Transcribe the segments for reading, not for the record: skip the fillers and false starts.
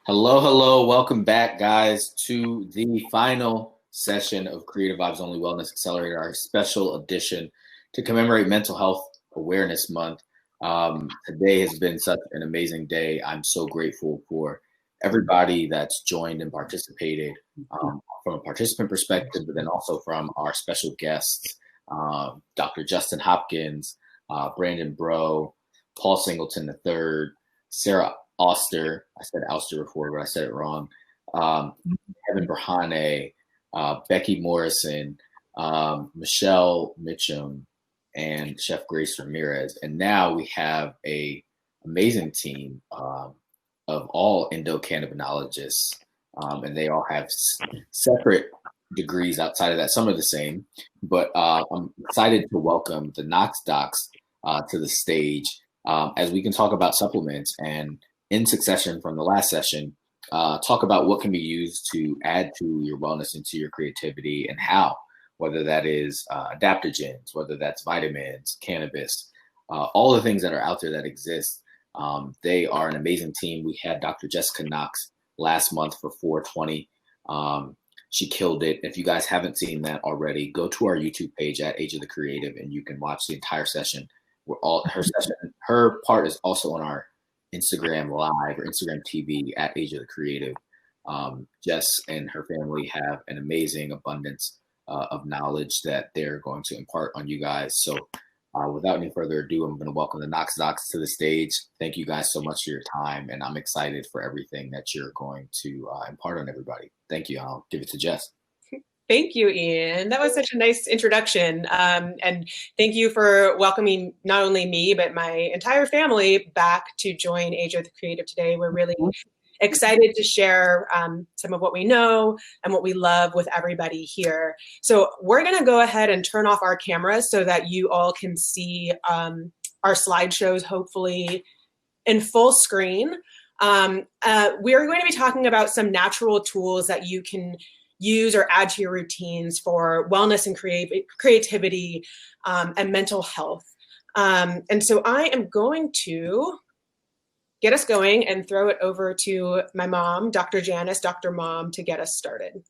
Hello, hello. Welcome back, guys, to the final session of Creative Vibes Only Wellness Accelerator, our special edition to commemorate Mental Health Awareness Month. Today has been such an amazing day. I'm so grateful for everybody that's joined and participated from a participant perspective, but then also from our special guests, Dr. Justin Hopkins, Brandon Bro, Paul Singleton III, Sarah Oster. I said Oster before, but I said it wrong. Kevin Berhane, Becky Morrison, Michelle Mitchum, and Chef Grace Ramirez. And now we have a amazing team of all endocannabinoids, and they all have separate degrees outside of that. Some are the same, but I'm excited to welcome the Knox docs to the stage as we can talk about supplements and in succession from the last session, talk about what can be used to add to your wellness and to your creativity and how, whether that is adaptogens, whether that's vitamins, cannabis, all the things that are out there that exist. They are an amazing team. We had Dr. Jessica Knox last month for 420. She killed it. If you guys haven't seen that already, go to our YouTube page at Age of the Creative and you can watch the entire session. Her part is also on our Instagram Live or Instagram TV at Age of the Creative. Jess and her family have an amazing abundance of knowledge that they're going to impart on you guys. So without any further ado, I'm going to welcome the Knox docs to the stage. Thank you guys so much for your time, and I'm excited for everything that you're going to impart on everybody. Thank you. I'll give it to Jess. Thank you, Ian. That was such a nice introduction. And thank you for welcoming not only me, but my entire family back to join Age of the Creative today. We're really excited to share some of what we know and what we love with everybody here. So we're going to go ahead and turn off our cameras so that you all can see our slideshows, hopefully in full screen. We're going to be talking about some natural tools that you can use or add to your routines for wellness and creativity and mental health. And so I am going to get us going and throw it over to my mom, Dr. Janice, Dr. Mom, to get us started.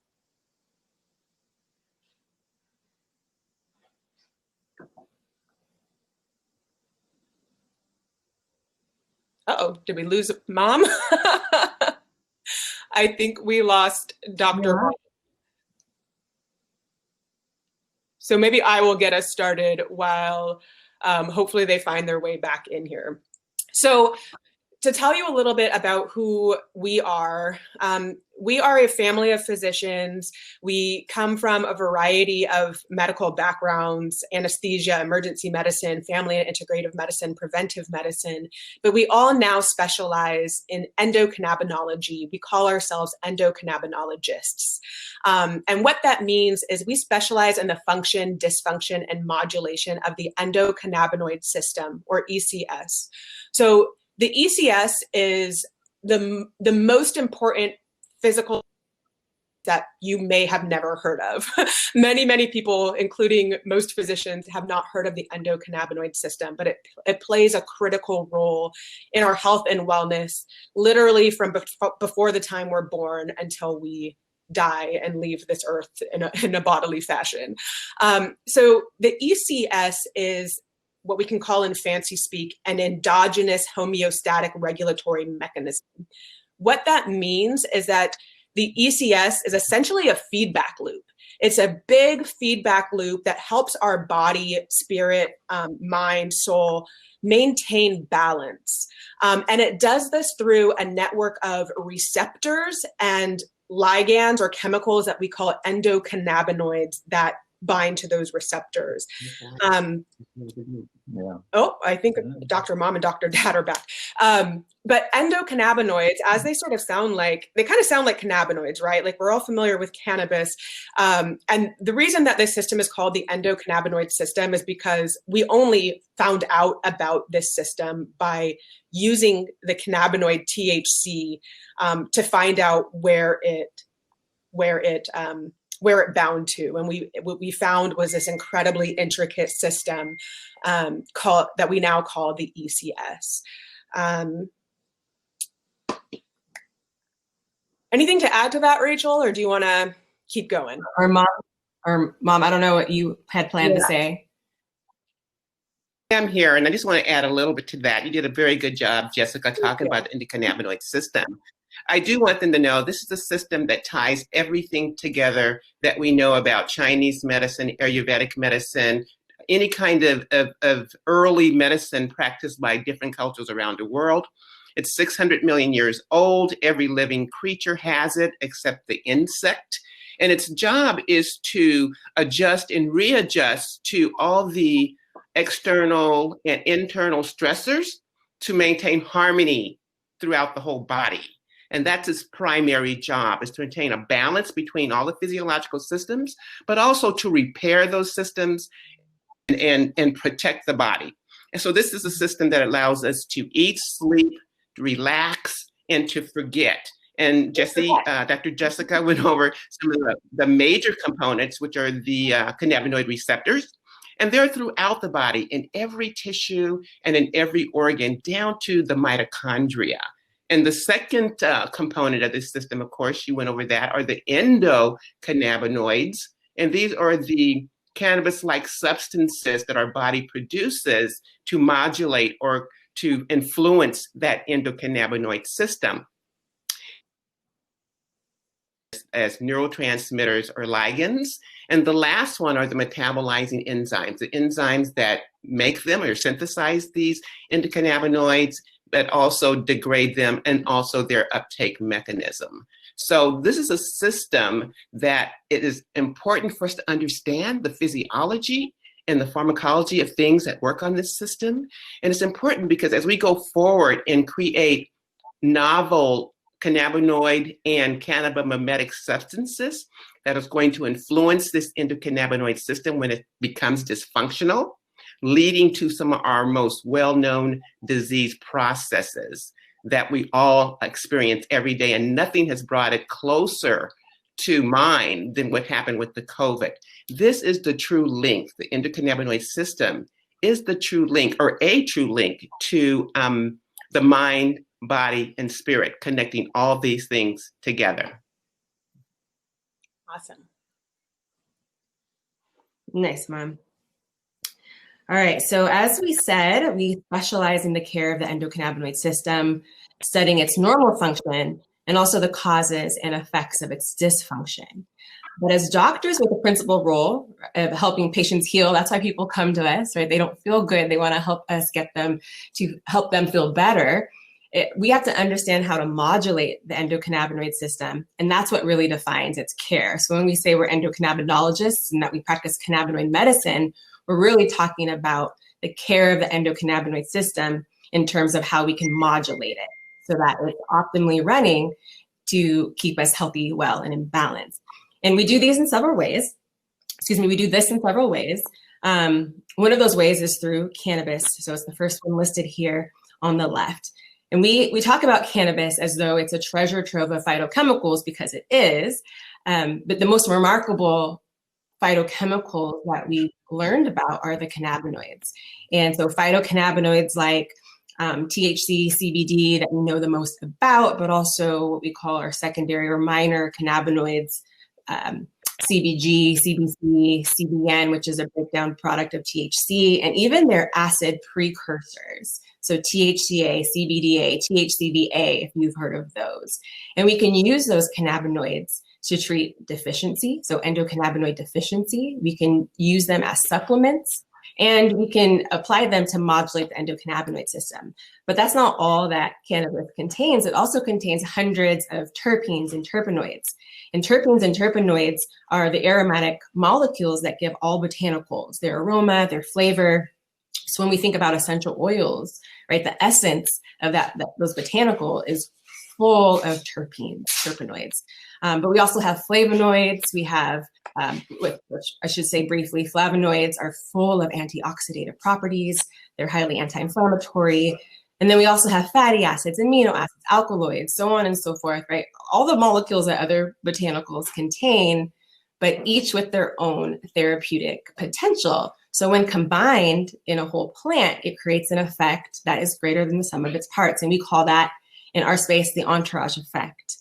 Uh-oh, did we lose Mom? I think we lost Dr. Mom. So maybe I will get us started while hopefully they find their way back in here. So to tell you a little bit about who we are a family of physicians. We come from a variety of medical backgrounds: anesthesia, emergency medicine, family and integrative medicine, preventive medicine. But we all now specialize in endocannabinology. We call ourselves endocannabinologists. And what that means is we specialize in the function, dysfunction, and modulation of the endocannabinoid system, or ECS. So the ECS is the most important physical that you may have never heard of. Many people, including most physicians, have not heard of the endocannabinoid system, but it plays a critical role in our health and wellness, literally from before the time we're born until we die and leave this earth in a bodily fashion. So the ECS is what we can call in fancy speak an endogenous homeostatic regulatory mechanism. What that means is that the ECS is essentially a feedback loop. It's a big feedback loop that helps our body, spirit, mind, soul maintain balance. And it does this through a network of receptors and ligands or chemicals that we call endocannabinoids that bind to those receptors. Oh, I think Dr. Mom and Dr. Dad are back. But endocannabinoids, as they sort of sound like, they kind of sound like cannabinoids, right? Like we're all familiar with cannabis. And the reason that this system is called the endocannabinoid system is because we only found out about this system by using the cannabinoid THC to find out where it bound to. And what we found was this incredibly intricate system that we now call the ECS. Anything to add to that, Rachel, or do you want to keep going? Or mom, I don't know what you had planned to say. I'm here, and I just want to add a little bit to that. You did a very good job, Jessica, talking about the endocannabinoid system. I do want them to know this is a system that ties everything together that we know about Chinese medicine, Ayurvedic medicine, any kind of early medicine practiced by different cultures around the world. It's 600 million years old. Every living creature has it except the insect. And its job is to adjust and readjust to all the external and internal stressors to maintain harmony throughout the whole body. And that's its primary job, is to maintain a balance between all the physiological systems, but also to repair those systems and protect the body. And so this is a system that allows us to eat, sleep, relax, and to forget. And Dr. Jessica went over some of the major components, which are the cannabinoid receptors. And they're throughout the body, in every tissue and in every organ, down to the mitochondria. And the second component of this system, of course, you went over that, are the endocannabinoids. And these are the cannabis-like substances that our body produces to modulate or to influence that endocannabinoid system as neurotransmitters or ligands. And the last one are the metabolizing enzymes, the enzymes that make them or synthesize these endocannabinoids, but also degrade them, and also their uptake mechanism. So this is a system that it is important for us to understand the physiology and the pharmacology of things that work on this system. And it's important because as we go forward and create novel cannabinoid and cannabinoid substances that is going to influence this endocannabinoid system when it becomes dysfunctional, leading to some of our most well-known disease processes that we all experience every day. And nothing has brought it closer to mind than what happened with the COVID. This is the true link. The endocannabinoid system is the true link, or a true link, to the mind, body, and spirit, connecting all these things together. Awesome. Nice, Mom. All right, so as we said, we specialize in the care of the endocannabinoid system, studying its normal function and also the causes and effects of its dysfunction. But as doctors with a principal role of helping patients heal, that's why people come to us, right? They don't feel good. They want to help us get them to help them feel better. We have to understand how to modulate the endocannabinoid system, and that's what really defines its care. So when we say we're endocannabinologists and that we practice cannabinoid medicine, we're really talking about the care of the endocannabinoid system in terms of how we can modulate it so that it's optimally running to keep us healthy, well, and in balance. And we do these in several ways. We do this in several ways. One of those ways is through cannabis. So it's the first one listed here on the left. And we talk about cannabis as though it's a treasure trove of phytochemicals, because it is. But the most remarkable phytochemicals that we learned about are the cannabinoids. And so phytocannabinoids like THC, CBD that we know the most about, but also what we call our secondary or minor cannabinoids, CBG, CBC, CBN, which is a breakdown product of THC, and even their acid precursors. So THCA, CBDA, THCVA, if you've heard of those. And we can use those cannabinoids to treat deficiency, so endocannabinoid deficiency. We can use them as supplements, and we can apply them to modulate the endocannabinoid system. But that's not all that cannabis contains. It also contains hundreds of terpenes and terpenoids. And terpenes and terpenoids are the aromatic molecules that give all botanicals their aroma, their flavor. So when we think about essential oils, right, the essence of those botanical is full of terpenes, terpenoids. But we also have flavonoids. We have, which I should say briefly, flavonoids are full of antioxidative properties. They're highly anti-inflammatory. And then we also have fatty acids, amino acids, alkaloids, so on and so forth, right? All the molecules that other botanicals contain, but each with their own therapeutic potential. So when combined in a whole plant, it creates an effect that is greater than the sum of its parts. And we call that, in our space, the entourage effect.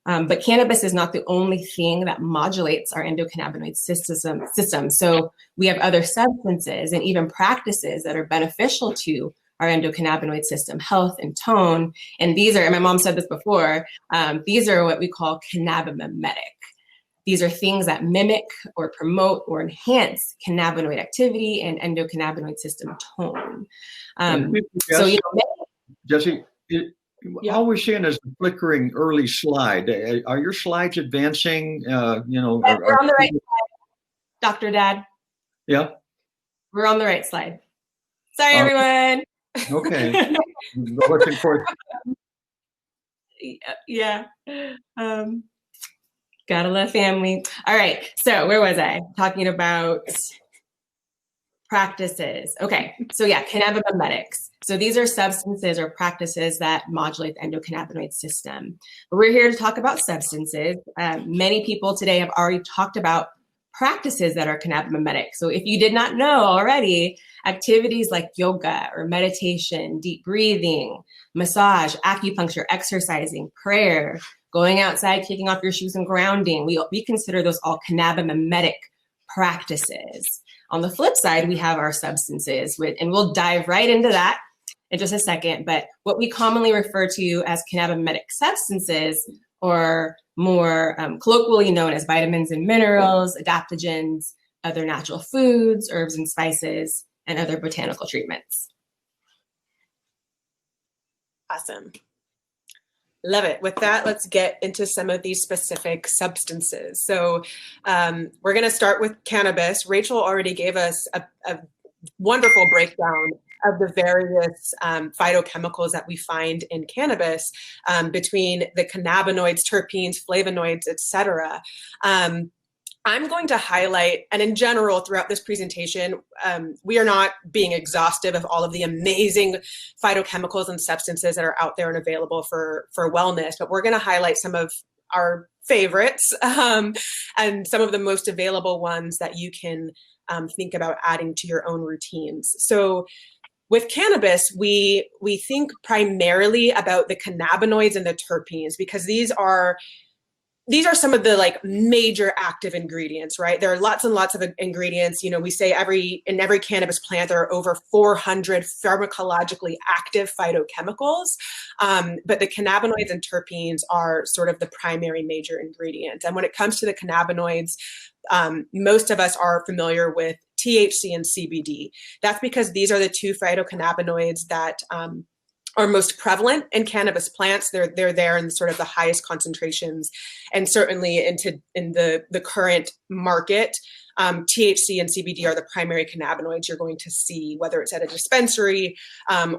But cannabis is not the only thing that modulates our endocannabinoid system. So we have other substances and even practices that are beneficial to our endocannabinoid system, health and tone. And these are, and my mom said this before, these are what we call cannabidiol. These are things that mimic or promote or enhance cannabinoid activity and endocannabinoid system tone. So, you know, Jesse, all we're seeing is the flickering early slide. Are your slides advancing? We're on the right slide, Dr. Dad. Yeah. We're on the right slide. Sorry, everyone. Okay. Looking for Yeah. Gotta love family. All right. So where was I? Talking about practices. Okay. So yeah, cannabimedics. So these are substances or practices that modulate the endocannabinoid system. But we're here to talk about substances. Many people today have already talked about practices that are cannabimimetic. So if you did not know already, activities like yoga or meditation, deep breathing, massage, acupuncture, exercising, prayer, going outside, kicking off your shoes and grounding, we consider those all cannabimimetic practices. On the flip side, we have our substances, and we'll dive right into that in just a second. But what we commonly refer to as cannabimimetic substances, or more colloquially known as vitamins and minerals, adaptogens, other natural foods, herbs and spices, and other botanical treatments. Awesome. Love it. With that, let's get into some of these specific substances. So we're going to start with cannabis. Rachel already gave us a wonderful breakdown of the various phytochemicals that we find in cannabis, between the cannabinoids, terpenes, flavonoids, etc. I'm going to highlight, and in general throughout this presentation, we are not being exhaustive of all of the amazing phytochemicals and substances that are out there and available for wellness, but we're going to highlight some of our favorites and some of the most available ones that you can think about adding to your own routines. So with cannabis, we think primarily about the cannabinoids and the terpenes, because these are some of the like major active ingredients, right? There are lots and lots of ingredients. You know, we say in every cannabis plant, there are over 400 pharmacologically active phytochemicals. But the cannabinoids and terpenes are sort of the primary major ingredient. And when it comes to the cannabinoids, most of us are familiar with THC and CBD. That's because these are the two phytocannabinoids that are most prevalent in cannabis plants. They're there in sort of the highest concentrations, and certainly in the current market, THC and CBD are the primary cannabinoids you're going to see, whether it's at a dispensary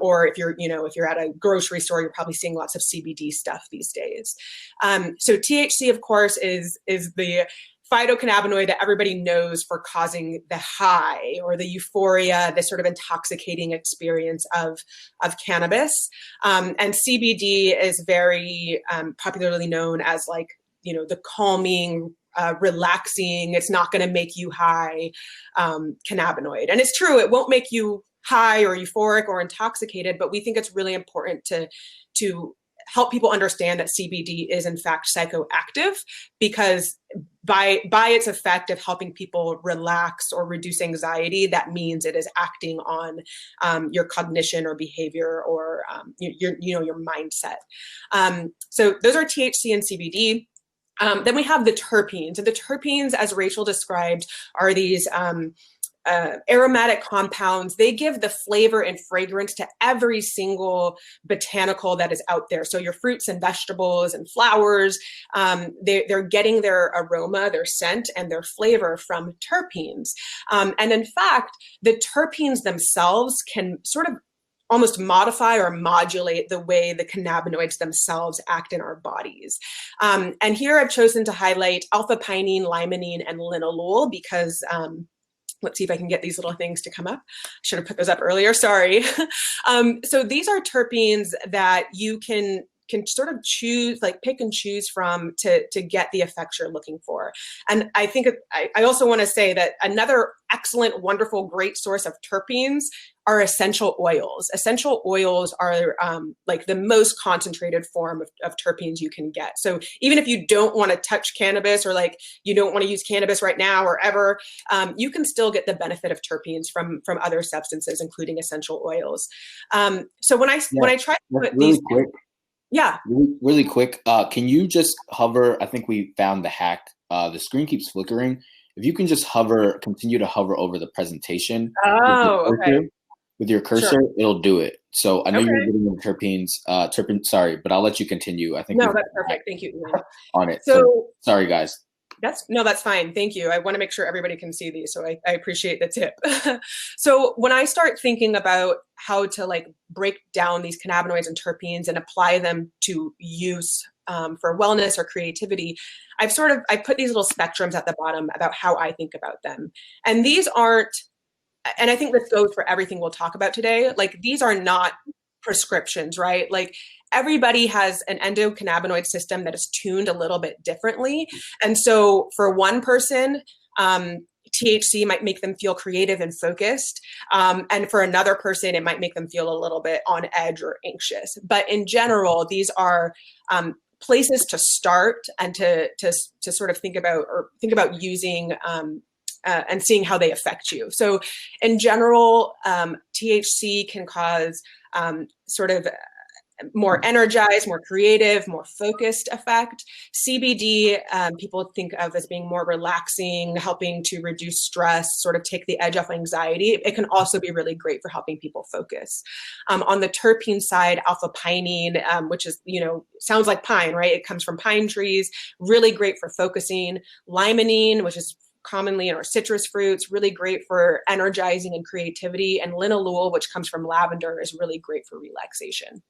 or if you're at a grocery store, you're probably seeing lots of CBD stuff these days. So THC, of course, is the phytocannabinoid that everybody knows for causing the high or the euphoria, the sort of intoxicating experience of cannabis. And CBD is very popularly known as the calming, relaxing, it's not going to make you high cannabinoid. And it's true, it won't make you high or euphoric or intoxicated, but we think it's really important to help people understand that CBD is in fact psychoactive, because by its effect of helping people relax or reduce anxiety, that means it is acting on your cognition or behavior or your mindset. So those are THC and CBD. Then we have the terpenes. And the terpenes, as Rachel described, are these aromatic compounds. They give the flavor and fragrance to every single botanical that is out there. So your fruits and vegetables and flowers, they're getting their aroma, their scent, and their flavor from terpenes. And in fact, the terpenes themselves can sort of almost modify or modulate the way the cannabinoids themselves act in our bodies. And here I've chosen to highlight alpha-pinene, limonene, and linalool because let's see if I can get these little things to come up. Should have put those up earlier, sorry. So these are terpenes that you can can sort of choose, like pick and choose from to get the effects you're looking for. And I think I also want to say that another excellent, wonderful, great source of terpenes are essential oils. Essential oils are like the most concentrated form of terpenes you can get. So even if you don't want to touch cannabis, or like you don't want to use cannabis right now or ever, you can still get the benefit of terpenes from other substances, including essential oils. So when I try to put really these quick, really quick, can you just hover? I think we found the hack. The screen keeps flickering. If you can just continue to hover over the presentation. With your cursor, sure. It'll do it. So I know Okay. you're getting the terpenes, sorry, but I'll let you continue. I think no, that's perfect. Thank you, Ian. On it. So sorry, guys. That's fine. Thank you. I want to make sure everybody can see these, so I appreciate the tip. So when I start thinking about how to like break down these cannabinoids and terpenes and apply them to use for wellness or creativity, I put these little spectrums at the bottom about how I think about them. And these aren't, and I think this goes for everything we'll talk about today, like these are not prescriptions, right? Like everybody has an endocannabinoid system that is tuned a little bit differently. And so for one person, THC might make them feel creative and focused. And for another person, it might make them feel a little bit on edge or anxious. But in general, these are places to start and to sort of think about using and seeing how they affect you. So in general, THC can cause sort of more energized, more creative, more focused effect. CBD, people think of as being more relaxing, helping to reduce stress, sort of take the edge off anxiety. It can also be really great for helping people focus. On the terpene side, alpha pinene, which is, sounds like pine, right? It comes from pine trees, really great for focusing. Limonene, which is commonly in our citrus fruits, really great for energizing and creativity. And linalool, which comes from lavender, is really great for relaxation.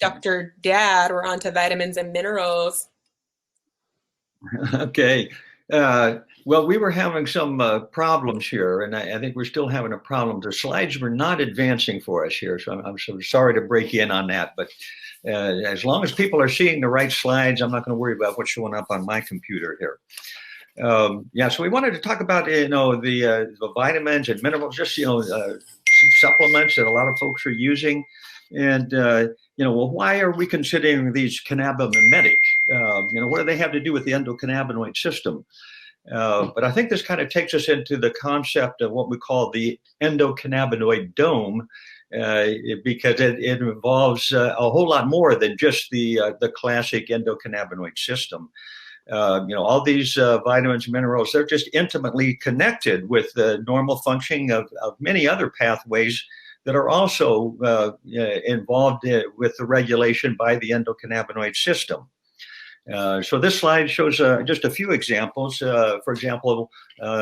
Dr. Dad, we're on to vitamins and minerals. Okay. Well, we were having some problems here, and I think we're still having a problem. The slides were not advancing for us here, so I'm so sorry to break in on that. But as long as people are seeing the right slides, I'm not going to worry about what's showing up on my computer here. So we wanted to talk about, the vitamins and minerals, just, supplements that a lot of folks are using. And, why are we considering these cannabinoid? What do they have to do with the endocannabinoid system? But I think this kind of takes us into the concept of what we call the endocannabinoid dome, because it involves a whole lot more than just the classic endocannabinoid system. All these vitamins, minerals, they're just intimately connected with the normal functioning of many other pathways that are also involved with the regulation by the endocannabinoid system. So this slide shows just a few examples. For example,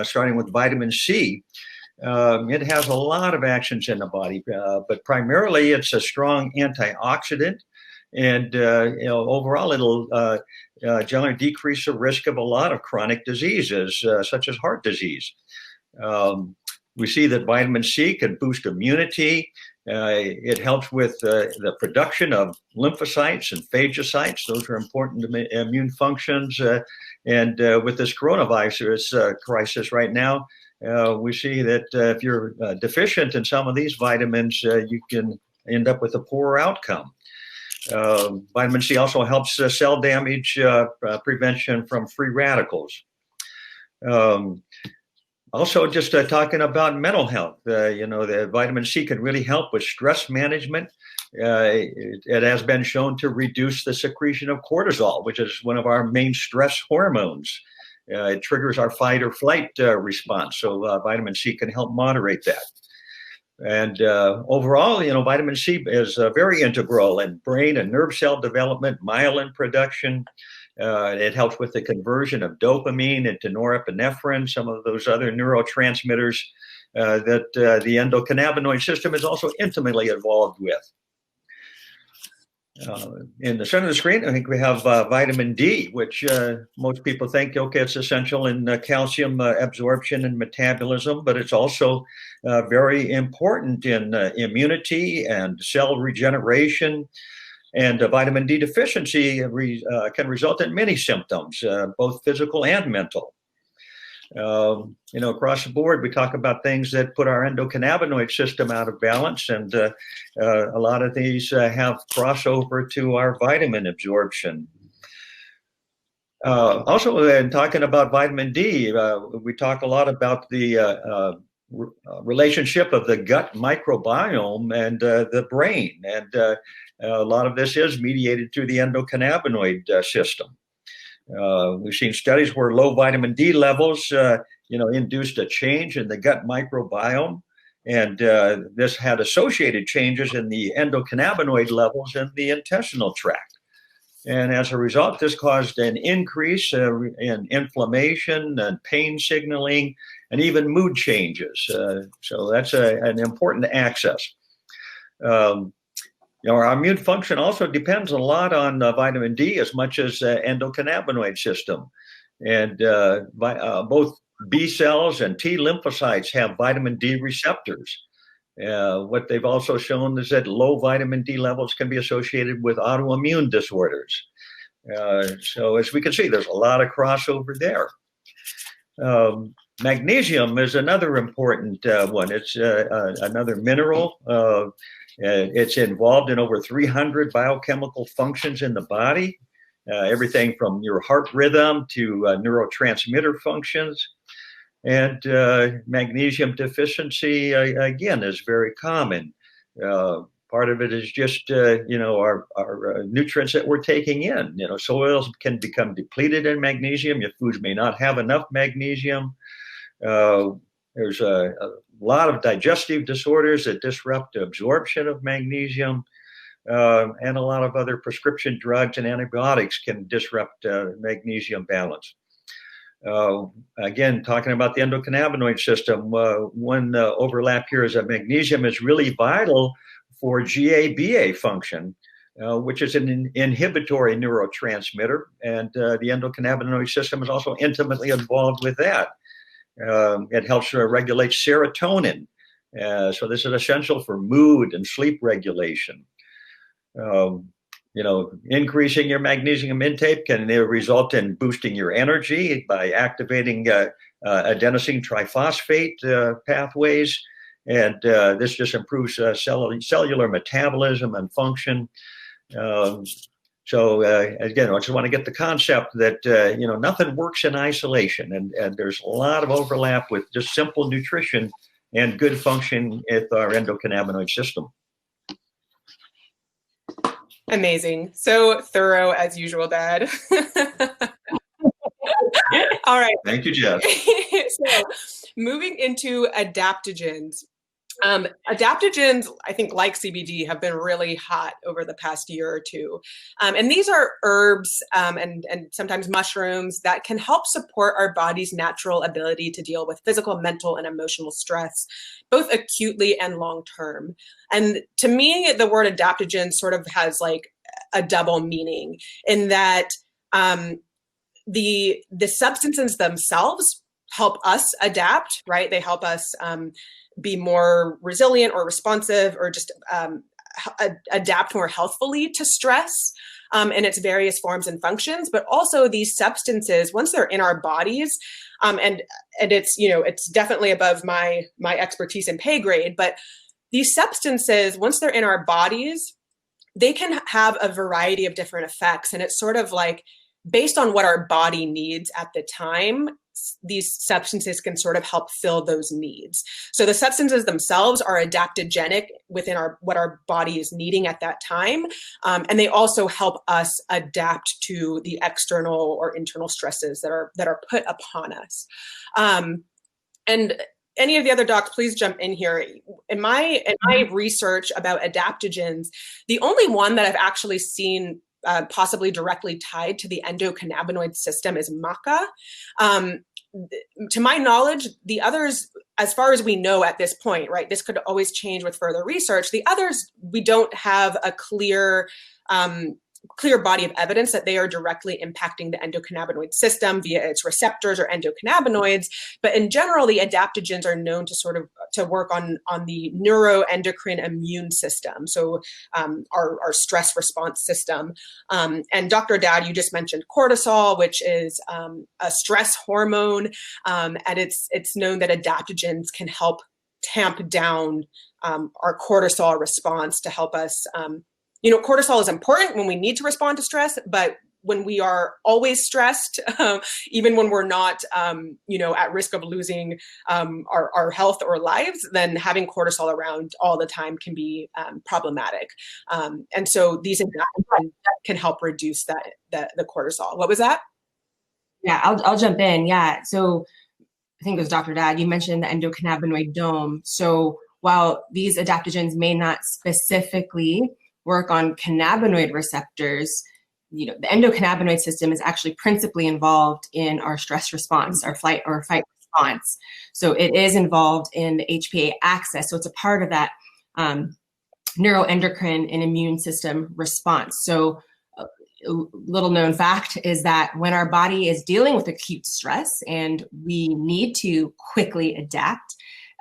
starting with vitamin C, it has a lot of actions in the body, but primarily it's a strong antioxidant. And overall, it'll generally decrease the risk of a lot of chronic diseases, such as heart disease. We see that vitamin C can boost immunity. It helps with the production of lymphocytes and phagocytes. Those are important to immune functions. And with this coronavirus crisis right now, we see that if you're deficient in some of these vitamins, you can end up with a poorer outcome. Vitamin C also helps cell damage prevention from free radicals. Also, just talking about mental health, the vitamin C can really help with stress management. It has been shown to reduce the secretion of cortisol, which is one of our main stress hormones. It triggers our fight or flight response. So vitamin C can help moderate that. And overall, vitamin C is very integral in brain and nerve cell development, myelin production. It helps with the conversion of dopamine into norepinephrine, some of those other neurotransmitters that the endocannabinoid system is also intimately involved with. In the center of the screen, I think we have vitamin D, which most people think, okay, it's essential in calcium absorption and metabolism, but it's also very important in immunity and cell regeneration. And vitamin D deficiency can result in many symptoms, both physical and mental. Across the board, we talk about things that put our endocannabinoid system out of balance, and a lot of these have crossover to our vitamin absorption. Also, in talking about vitamin D, we talk a lot about the relationship of the gut microbiome and the brain, and a lot of this is mediated through the endocannabinoid system. We've seen studies where low vitamin D levels, induced a change in the gut microbiome, and this had associated changes in the endocannabinoid levels in the intestinal tract. And as a result, this caused an increase in inflammation and pain signaling, and even mood changes. So that's an important axis. Our immune function also depends a lot on vitamin D as much as endocannabinoid system. And both B cells and T lymphocytes have vitamin D receptors. What they've also shown is that low vitamin D levels can be associated with autoimmune disorders. So as we can see, there's a lot of crossover there. Magnesium is another important one. It's another mineral. It's involved in over 300 biochemical functions in the body, everything from your heart rhythm to neurotransmitter functions. And magnesium deficiency, again, is very common. Part of it is just, our nutrients that we're taking in. Soils can become depleted in magnesium. Your foods may not have enough magnesium. There's a lot of digestive disorders that disrupt absorption of magnesium, and a lot of other prescription drugs and antibiotics can disrupt magnesium balance. Again, talking about the endocannabinoid system, one overlap here is that magnesium is really vital for GABA function, which is an inhibitory neurotransmitter, and the endocannabinoid system is also intimately involved with that. It helps regulate serotonin. So this is essential for mood and sleep regulation. Increasing your magnesium intake can result in boosting your energy by activating adenosine triphosphate pathways. And this just improves cellular metabolism and function. So again, I just want to get the concept that, nothing works in isolation, and there's a lot of overlap with just simple nutrition and good function with our endocannabinoid system. Amazing. So thorough as usual, Dad. All right. Thank you, Jeff. So moving into adaptogens. Adaptogens, I think, like CBD, have been really hot over the past year or two. And these are herbs and sometimes mushrooms that can help support our body's natural ability to deal with physical, mental, and emotional stress, both acutely and long term. And to me, the word adaptogen sort of has like a double meaning in that the substances themselves help us adapt, right? They help us be more resilient or responsive, or just adapt more healthfully to stress in its various forms and functions. But also these substances, once they're in our bodies, and it's, it's definitely above my expertise and pay grade, but these substances, once they're in our bodies, they can have a variety of different effects. And it's sort of like based on what our body needs at the time, these substances can sort of help fill those needs. So the substances themselves are adaptogenic within what our body is needing at that time. And they also help us adapt to the external or internal stresses that are put upon us. And any of the other docs, please jump in here. In my research about adaptogens, the only one that I've actually seen possibly directly tied to the endocannabinoid system is maca. To my knowledge, the others, as far as we know at this point, right, this could always change with further research. The others, we don't have a clear clear body of evidence that they are directly impacting the endocannabinoid system via its receptors or endocannabinoids. But in general, the adaptogens are known to work on the neuroendocrine immune system, so our stress response system. And Dr. Dad, you just mentioned cortisol, which is a stress hormone, and it's known that adaptogens can help tamp down our cortisol response to help us. Cortisol is important when we need to respond to stress, but when we are always stressed, even when we're not, at risk of losing our health or lives, then having cortisol around all the time can be problematic. And so these adaptogens can help reduce the cortisol. What was that? Yeah, I'll jump in. Yeah, so I think it was Dr. Dad, you mentioned the endocannabinoid dome. So while these adaptogens may not specifically work on cannabinoid receptors, the endocannabinoid system is actually principally involved in our stress response, our flight or fight response. So it is involved in the HPA axis. So it's a part of that neuroendocrine and immune system response. So a little known fact is that when our body is dealing with acute stress and we need to quickly adapt,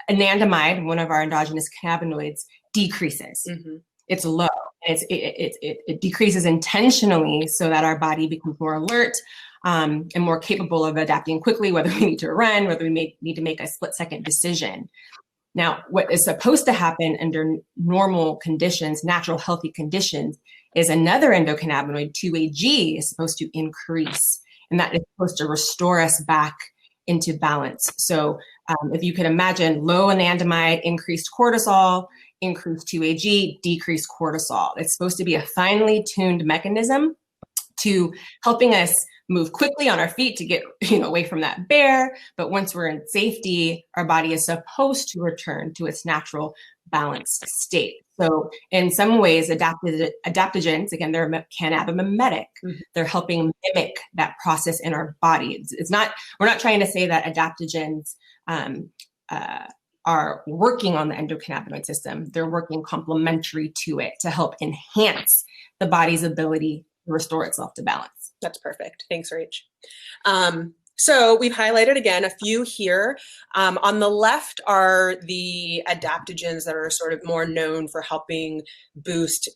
anandamide, one of our endogenous cannabinoids, decreases. Mm-hmm. It's low. It decreases intentionally so that our body becomes more alert and more capable of adapting quickly, whether we need to run, whether we need to make a split-second decision. Now, what is supposed to happen under normal conditions, natural healthy conditions, is another endocannabinoid, 2-AG, is supposed to increase, and that is supposed to restore us back into balance. So if you can imagine low anandamide, increased cortisol, increased 2-AG, decreased cortisol. It's supposed to be a finely tuned mechanism to helping us move quickly on our feet to get away from that bear. But once we're in safety, our body is supposed to return to its natural balanced state. So in some ways, adaptogens, again, they're cannabimimetic. Mm-hmm. They're helping mimic that process in our body. We're not trying to say that adaptogens are working on the endocannabinoid system. They're working complementary to it to help enhance the body's ability to restore itself to balance. That's perfect. Thanks, Rach. So we've highlighted again a few here. On the left are the adaptogens that are sort of more known for helping boost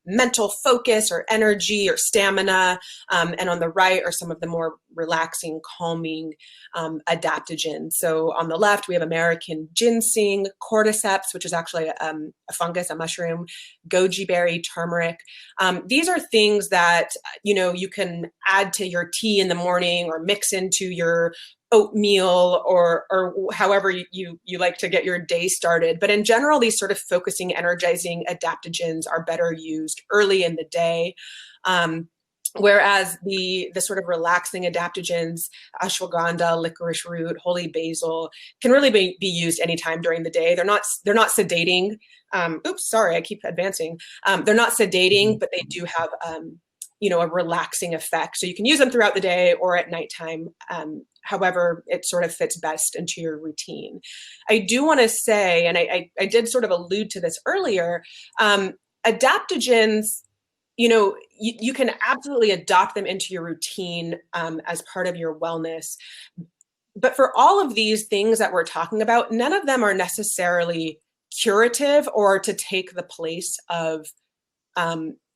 mental focus or energy or stamina. And on the right are some of the more relaxing, calming adaptogens. So on the left, we have American ginseng, cordyceps, which is actually a fungus, a mushroom, goji berry, turmeric. These are things that, you can add to your tea in the morning or mix into your oatmeal or however you like to get your day started. But in general, these sort of focusing, energizing adaptogens are better used early in the day. Whereas the sort of relaxing adaptogens, ashwagandha, licorice root, holy basil, can really be used anytime during the day. They're not sedating. Oops, sorry, I keep advancing. They're not sedating, but they do have a relaxing effect. So you can use them throughout the day or at nighttime. However, it sort of fits best into your routine. I do want to say, and I did sort of allude to this earlier, adaptogens, you can absolutely adopt them into your routine as part of your wellness. But for all of these things that we're talking about, none of them are necessarily curative or to take the place of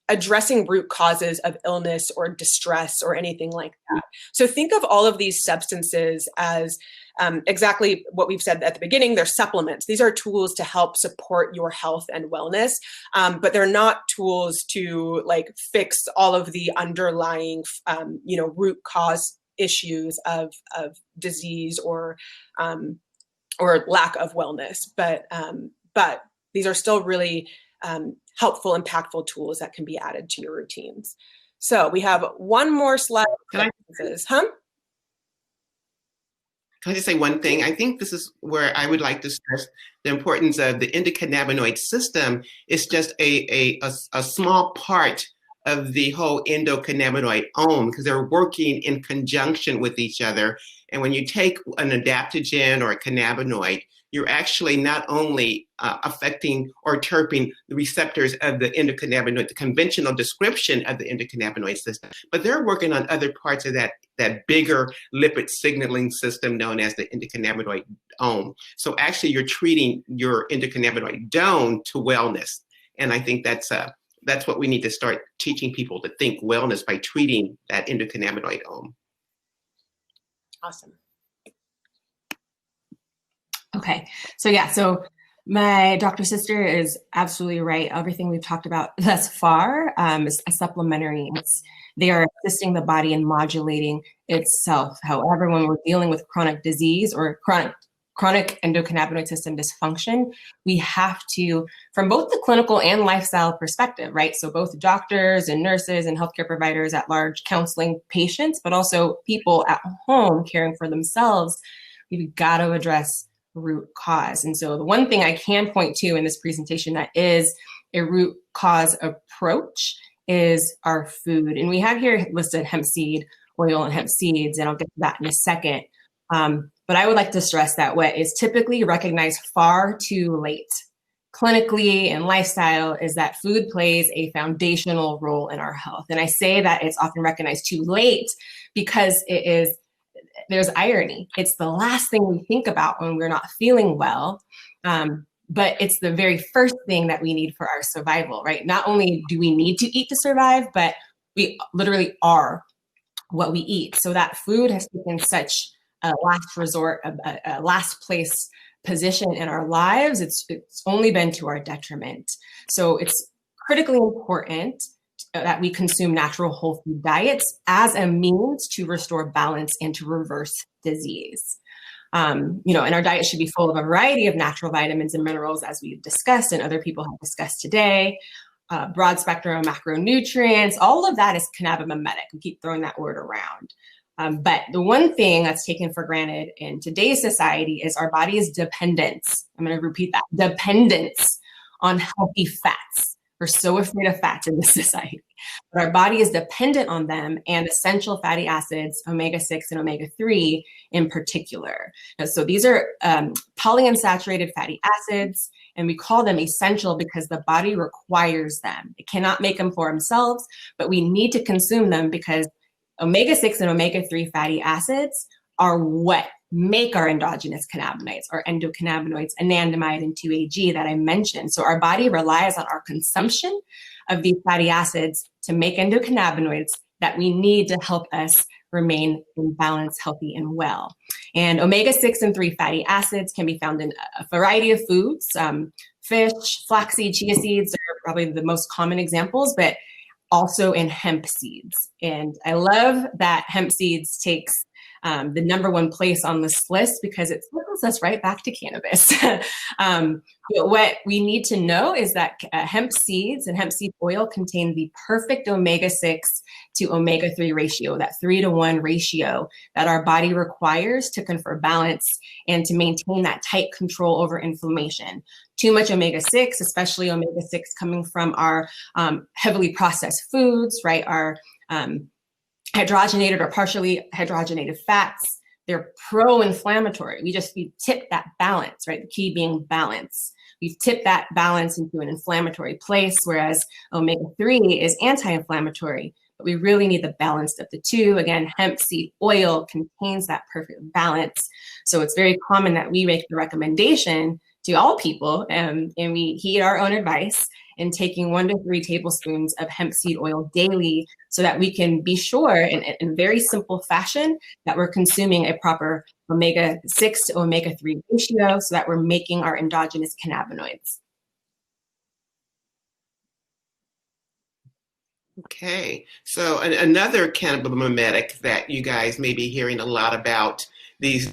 addressing root causes of illness or distress or anything like that. So think of all of these substances as exactly what we've said at the beginning. They're supplements. These are tools to help support your health and wellness, but they're not tools to fix all of the underlying, root cause issues of disease or lack of wellness. But these are still really helpful, impactful tools that can be added to your routines. So we have one more slide. Can I just say one thing? I think this is where I would like to stress the importance of the endocannabinoid system. It's just a small part of the whole endocannabinoid because they're working in conjunction with each other. And when you take an adaptogen or a cannabinoid, you're actually not only affecting or terping the receptors of the endocannabinoid, the conventional description of the endocannabinoid system. But they're working on other parts of that bigger lipid signaling system known as the endocannabinoid dome. So actually you're treating your endocannabinoid dome to wellness. And I think that's what we need to start teaching people, to think wellness by treating that endocannabinoid dome. Awesome. Okay, so my doctor sister is absolutely right. Everything we've talked about thus far is a supplementary. They are assisting the body in modulating itself. However, when we're dealing with chronic disease or chronic endocannabinoid system dysfunction, we have to, from both the clinical and lifestyle perspective, right? So both doctors and nurses and healthcare providers at large counseling patients, but also people at home caring for themselves, we've got to address root cause. And so the one thing I can point to in this presentation that is a root cause approach is our food. And we have here listed hemp seed oil and hemp seeds, and I'll get to that in a second. But I would like to stress that what is typically recognized far too late clinically and lifestyle is that food plays a foundational role in our health. And I say that it's often recognized too late because there's irony. It's the last thing we think about when we're not feeling well, but it's the very first thing that we need for our survival, right? Not only do we need to eat to survive, but we literally are what we eat. So that food has taken such a last resort, a last place position in our lives. It's only been to our detriment. So it's critically important that we consume natural whole food diets as a means to restore balance and to reverse disease. And our diet should be full of a variety of natural vitamins and minerals, as we've discussed and other people have discussed today. Broad spectrum macronutrients, all of that is cannabinomimetic. We keep throwing that word around. But the one thing that's taken for granted in today's society is our body's dependence. I'm going to repeat that, dependence on healthy fats. We're so afraid of fats in this society, but our body is dependent on them and essential fatty acids, omega-6 and omega-3 in particular. Now, so these are polyunsaturated fatty acids, and we call them essential because the body requires them. It cannot make them for themselves, but we need to consume them because omega-6 and omega-3 fatty acids are what make our endogenous cannabinoids, our endocannabinoids, anandamide and 2-AG that I mentioned. So our body relies on our consumption of these fatty acids to make endocannabinoids that we need to help us remain in balance, healthy, and well. And omega-6 and 3 fatty acids can be found in a variety of foods. Fish, flaxseed, chia seeds are probably the most common examples, but also in hemp seeds. And I love that hemp seeds takes the number one place on this list because it circles us right back to cannabis. But what we need to know is that hemp seeds and hemp seed oil contain the perfect omega-6 to omega-3 ratio, that 3-to-1 ratio that our body requires to confer balance and to maintain that tight control over inflammation. Too much omega-6, especially omega-6 coming from our heavily processed foods, right? Our hydrogenated or partially hydrogenated fats, they're pro-inflammatory. We've tipped that balance, right? The key being balance. We've tipped that balance into an inflammatory place, whereas omega-3 is anti-inflammatory, but we really need the balance of the two. Again, hemp seed oil contains that perfect balance. So it's very common that we make the recommendation to all people, and we heed our own advice in taking 1 to 3 tablespoons of hemp seed oil daily so that we can be sure in very simple fashion that we're consuming a proper omega-6 to omega-3 ratio so that we're making our endogenous cannabinoids. Okay, so another cannabinomimetic that you guys may be hearing a lot about, the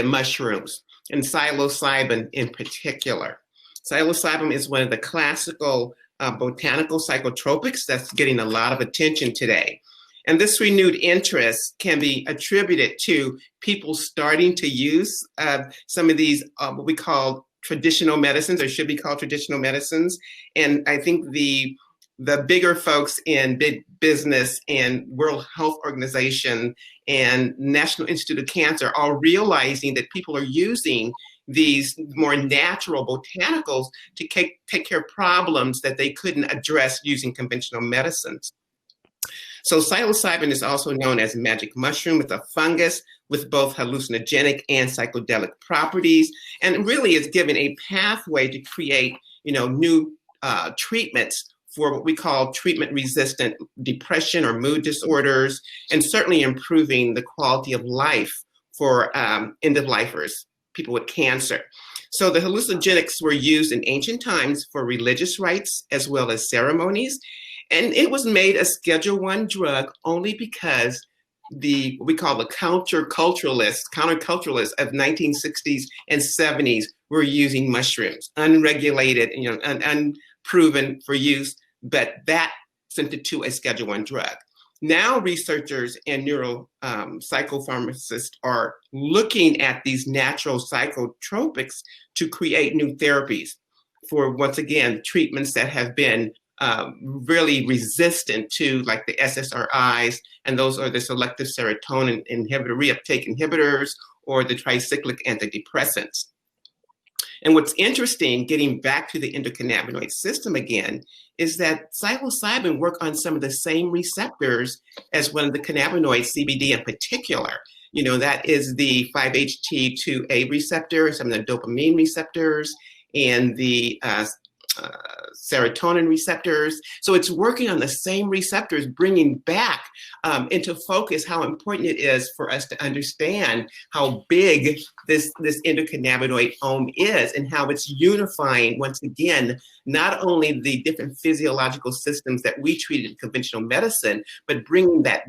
mushrooms, and psilocybin in particular. Psilocybin is one of the classical botanical psychotropics that's getting a lot of attention today. And this renewed interest can be attributed to people starting to use some of these, what we call traditional medicines, or should be called traditional medicines. And I think the bigger folks in big business and World Health Organization and National Institute of Cancer are realizing that people are using these more natural botanicals to take care of problems that they couldn't address using conventional medicines. So psilocybin is also known as magic mushroom. It's a fungus with both hallucinogenic and psychedelic properties, and really is given a pathway to create, new treatments for what we call treatment-resistant depression or mood disorders, and certainly improving the quality of life for end-of-lifers, people with cancer. So the hallucinogenics were used in ancient times for religious rites as well as ceremonies, and it was made a Schedule I drug only because what we call the counterculturalists of 1960s and 70s were using mushrooms, unregulated, unproven for use, but that sent it to a Schedule I drug. Now researchers and psychopharmacists are looking at these natural psychotropics to create new therapies for, once again, treatments that have been really resistant to, like the SSRIs, and those are the selective serotonin inhibitor, reuptake inhibitors, or the tricyclic antidepressants. And what's interesting, getting back to the endocannabinoid system again, is that psilocybin work on some of the same receptors as one of the cannabinoids, CBD in particular. That is the 5-HT2A receptor, some of the dopamine receptors, and the serotonin receptors. So it's working on the same receptors, bringing back into focus how important it is for us to understand how big this endocannabinoid is, and how it's unifying, once again, not only the different physiological systems that we treat in conventional medicine, but bringing that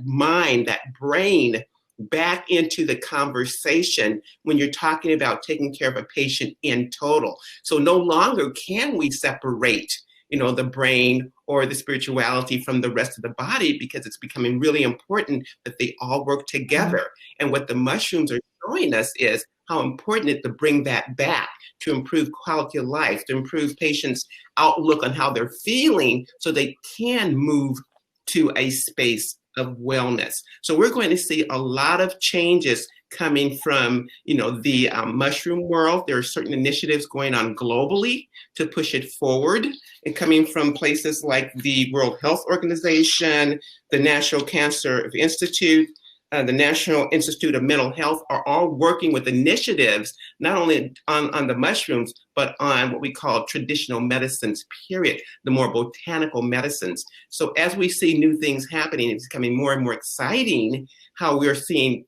mind, that brain back into the conversation when you're talking about taking care of a patient in total. So no longer can we separate, the brain or the spirituality from the rest of the body, because it's becoming really important that they all work together. And what the mushrooms are showing us is how important it is to bring that back, to improve quality of life, to improve patients' outlook on how they're feeling, so they can move to a space of wellness. So we're going to see a lot of changes coming from, the mushroom world. There are certain initiatives going on globally to push it forward, and coming from places like the World Health Organization, the National Cancer Institute, the National Institute of Mental Health, are all working with initiatives, not only on the mushrooms, but on what we call traditional medicines, period, the more botanical medicines. So as we see new things happening, it's becoming more and more exciting how we're seeing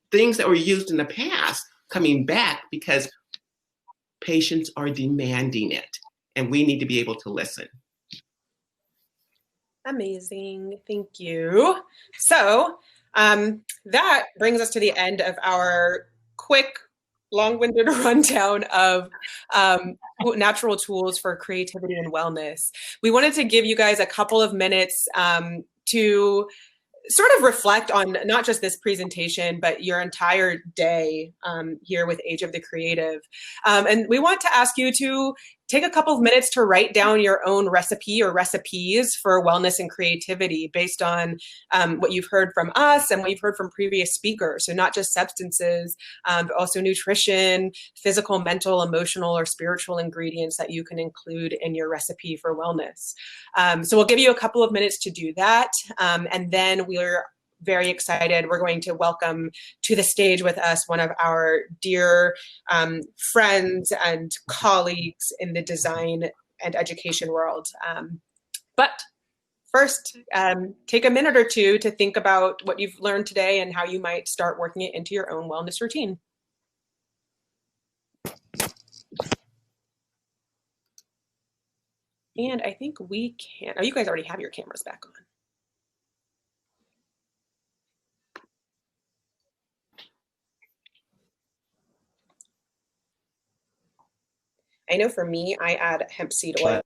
things that were used in the past coming back, because patients are demanding it, and we need to be able to listen. Amazing. Thank you. So that brings us to the end of our quick, long-winded rundown of natural tools for creativity and wellness. We wanted to give you guys a couple of minutes to sort of reflect on not just this presentation, but your entire day here with Age of the Creative. And we want to ask you to take a couple of minutes to write down your own recipe or recipes for wellness and creativity based on what you've heard from us and what you've heard from previous speakers. So not just substances, but also nutrition, physical, mental, emotional, or spiritual ingredients that you can include in your recipe for wellness. So we'll give you a couple of minutes to do that. And then we're very excited. We're going to welcome to the stage with us one of our dear friends and colleagues in the design and education world. But first, take a minute or two to think about what you've learned today and how you might start working it into your own wellness routine. And I think we can, oh, you guys already have your cameras back on. I know for me, I add hemp seed oil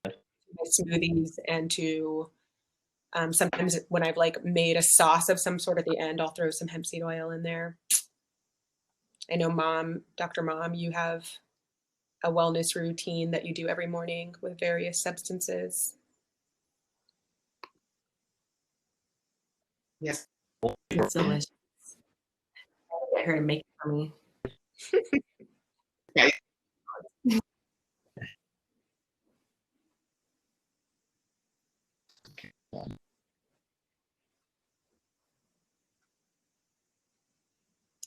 to my smoothies, and to sometimes when I've like made a sauce of some sort at the end, I'll throw some hemp seed oil in there. I know Mom, Dr. Mom, you have a wellness routine that you do every morning with various substances. Yes. It's delicious. I get her to make it for me. Okay.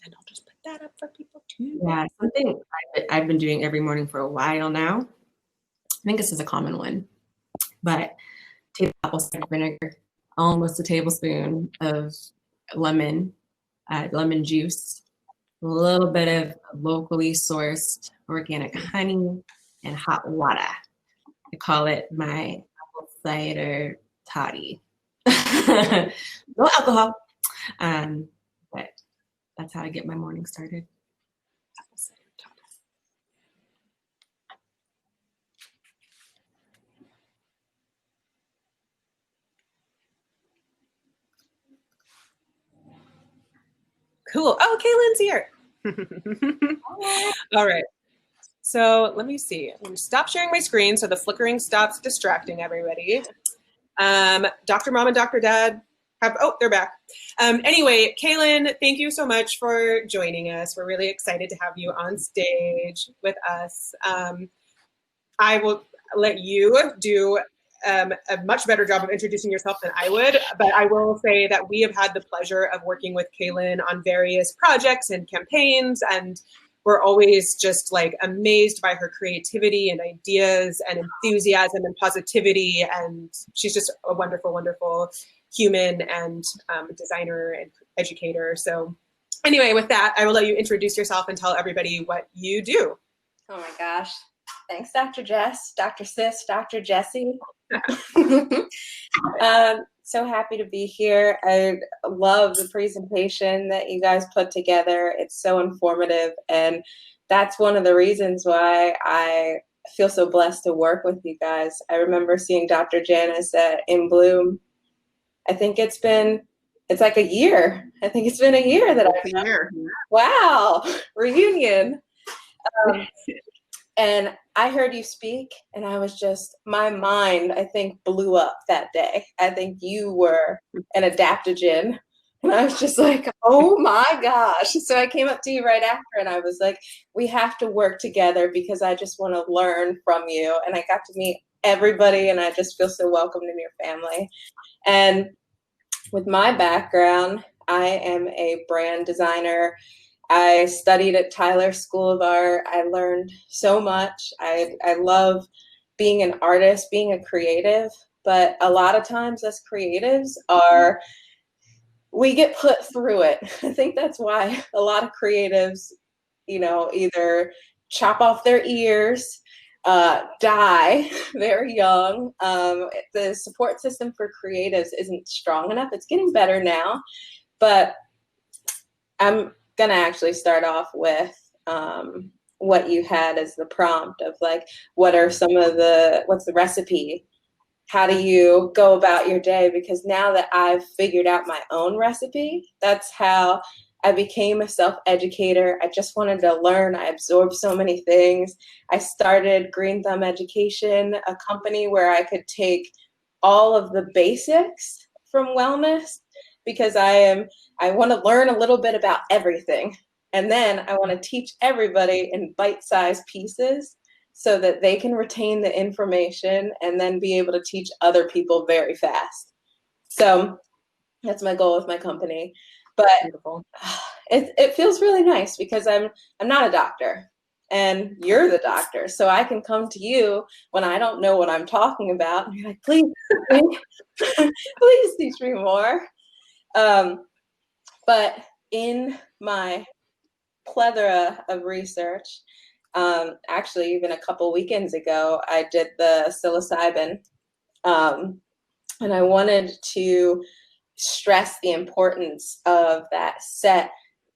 And I'll just put that up for people too. Yeah, something I've been doing every morning for a while now. I think this is a common one, but apple cider vinegar, almost a tablespoon of lemon juice, a little bit of locally sourced organic honey, and hot water. I call it my apple cider toddy. No alcohol, but that's how I get my morning started. Apple cider toddy. Cool. Oh, Calan's here. All right. So let me see. I'm going to stop sharing my screen so the flickering stops distracting everybody. Dr. Mom and Dr. Dad they're back. Anyway, Calan, thank you so much for joining us. We're really excited to have you on stage with us. I will let you do a much better job of introducing yourself than I would, but I will say that we have had the pleasure of working with Calan on various projects and campaigns, and we're always just like amazed by her creativity and ideas and enthusiasm and positivity, and she's just a wonderful, wonderful human and designer and educator. So anyway, with that, I will let you introduce yourself and tell everybody what you do. Oh my gosh. Thanks, Dr. Jess, Dr. Sis, Dr. Jessie. So happy to be here. I love the presentation that you guys put together. It's so informative, and that's one of the reasons why I feel so blessed to work with you guys. I remember seeing Dr. Janice in Bloom. I think it's like a year. I think it's been a year that I've been here. Wow, reunion. And I heard you speak, and I was just, my mind, I think, blew up that day. I think you were an adaptogen. And I was just like, oh my gosh. So I came up to you right after, and I was like, we have to work together because I just want to learn from you. And I got to meet everybody, and I just feel so welcomed in your family. And with my background, I am a brand designer. I studied at Tyler School of Art. I learned so much. I love being an artist, being a creative, but a lot of times us creatives we get put through it. I think that's why a lot of creatives, either chop off their ears, die very young. The support system for creatives isn't strong enough. It's getting better now, but I'm gonna actually start off with what you had as the prompt of like, what's the recipe? How do you go about your day? Because now that I've figured out my own recipe, that's how I became a self-educator. I just wanted to learn. I absorbed so many things. I started Green Thumb Education, a company where I could take all of the basics from wellness, because I want to learn a little bit about everything. And then I want to teach everybody in bite-sized pieces so that they can retain the information and then be able to teach other people very fast. So that's my goal with my company. But it feels really nice because I'm not a doctor and you're the doctor. So I can come to you when I don't know what I'm talking about. And you're like, please, please teach me more. But in my plethora of research, actually even a couple weekends ago, I did the psilocybin, and I wanted to stress the importance of that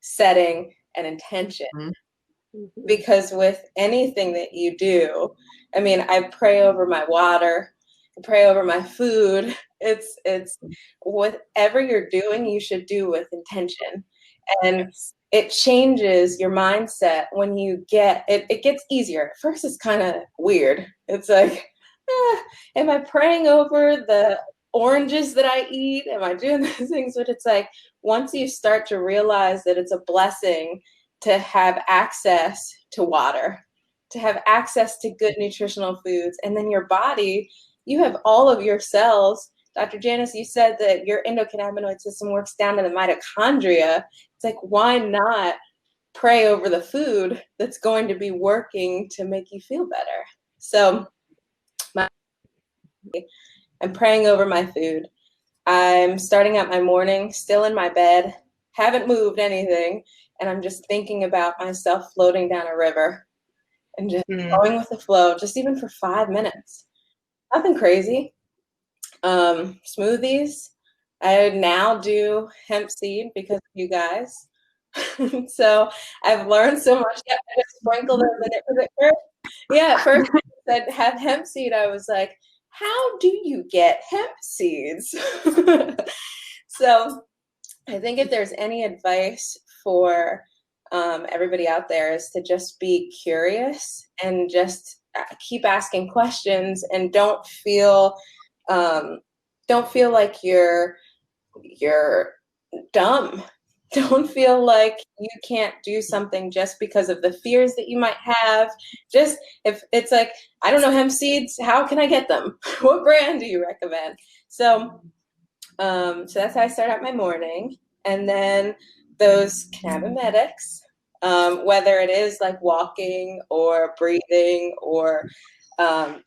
setting and intention. Mm-hmm. Because with anything that you do, I mean, I pray over my water, I pray over my food. It's whatever you're doing, you should do with intention. And it changes your mindset when you get it. It gets easier. At first, it's kind of weird. It's like, am I praying over the oranges that I eat? Am I doing those things? But it's like, once you start to realize that it's a blessing to have access to water, to have access to good nutritional foods. And then your body, you have all of your cells. Dr. Janice, you said that your endocannabinoid system works down to the mitochondria. It's like, why not pray over the food that's going to be working to make you feel better? So I'm praying over my food. I'm starting out my morning, still in my bed, haven't moved anything, and I'm just thinking about myself floating down a river and just going with the flow, just even for 5 minutes. Nothing crazy. Smoothies. I now do hemp seed because of you guys. So I've learned so much. Yeah, I just sprinkled them in it. At first I said have hemp seed. I was like, how do you get hemp seeds? So I think if there's any advice for everybody out there is to just be curious and just keep asking questions, and don't feel like you're dumb. Don't feel like you can't do something just because of the fears that you might have. Just if it's like, I don't know hemp seeds, how can I get them? What brand do you recommend? So that's how I start out my morning. And then those cannabimedics, whether it is like walking or breathing or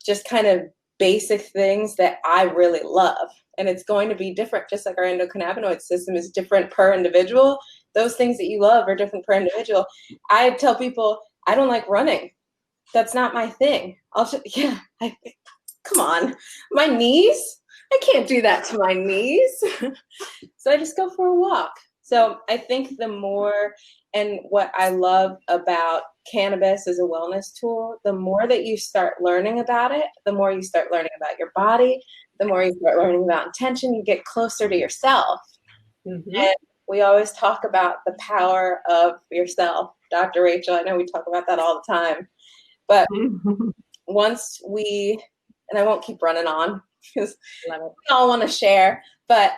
just kind of basic things that I really love. And it's going to be different, just like our endocannabinoid system is different per individual. Those things that you love are different per individual. I tell people, I don't like running. That's not my thing. Come on, my knees? I can't do that to my knees. So I just go for a walk. So I think the more, and what I love about cannabis as a wellness tool, the more that you start learning about it, the more you start learning about your body, the more you start learning about intention, you get closer to yourself. Mm-hmm. And we always talk about the power of yourself. Dr. Rachel, I know we talk about that all the time. But once we, and I won't keep running on because we all want to share, but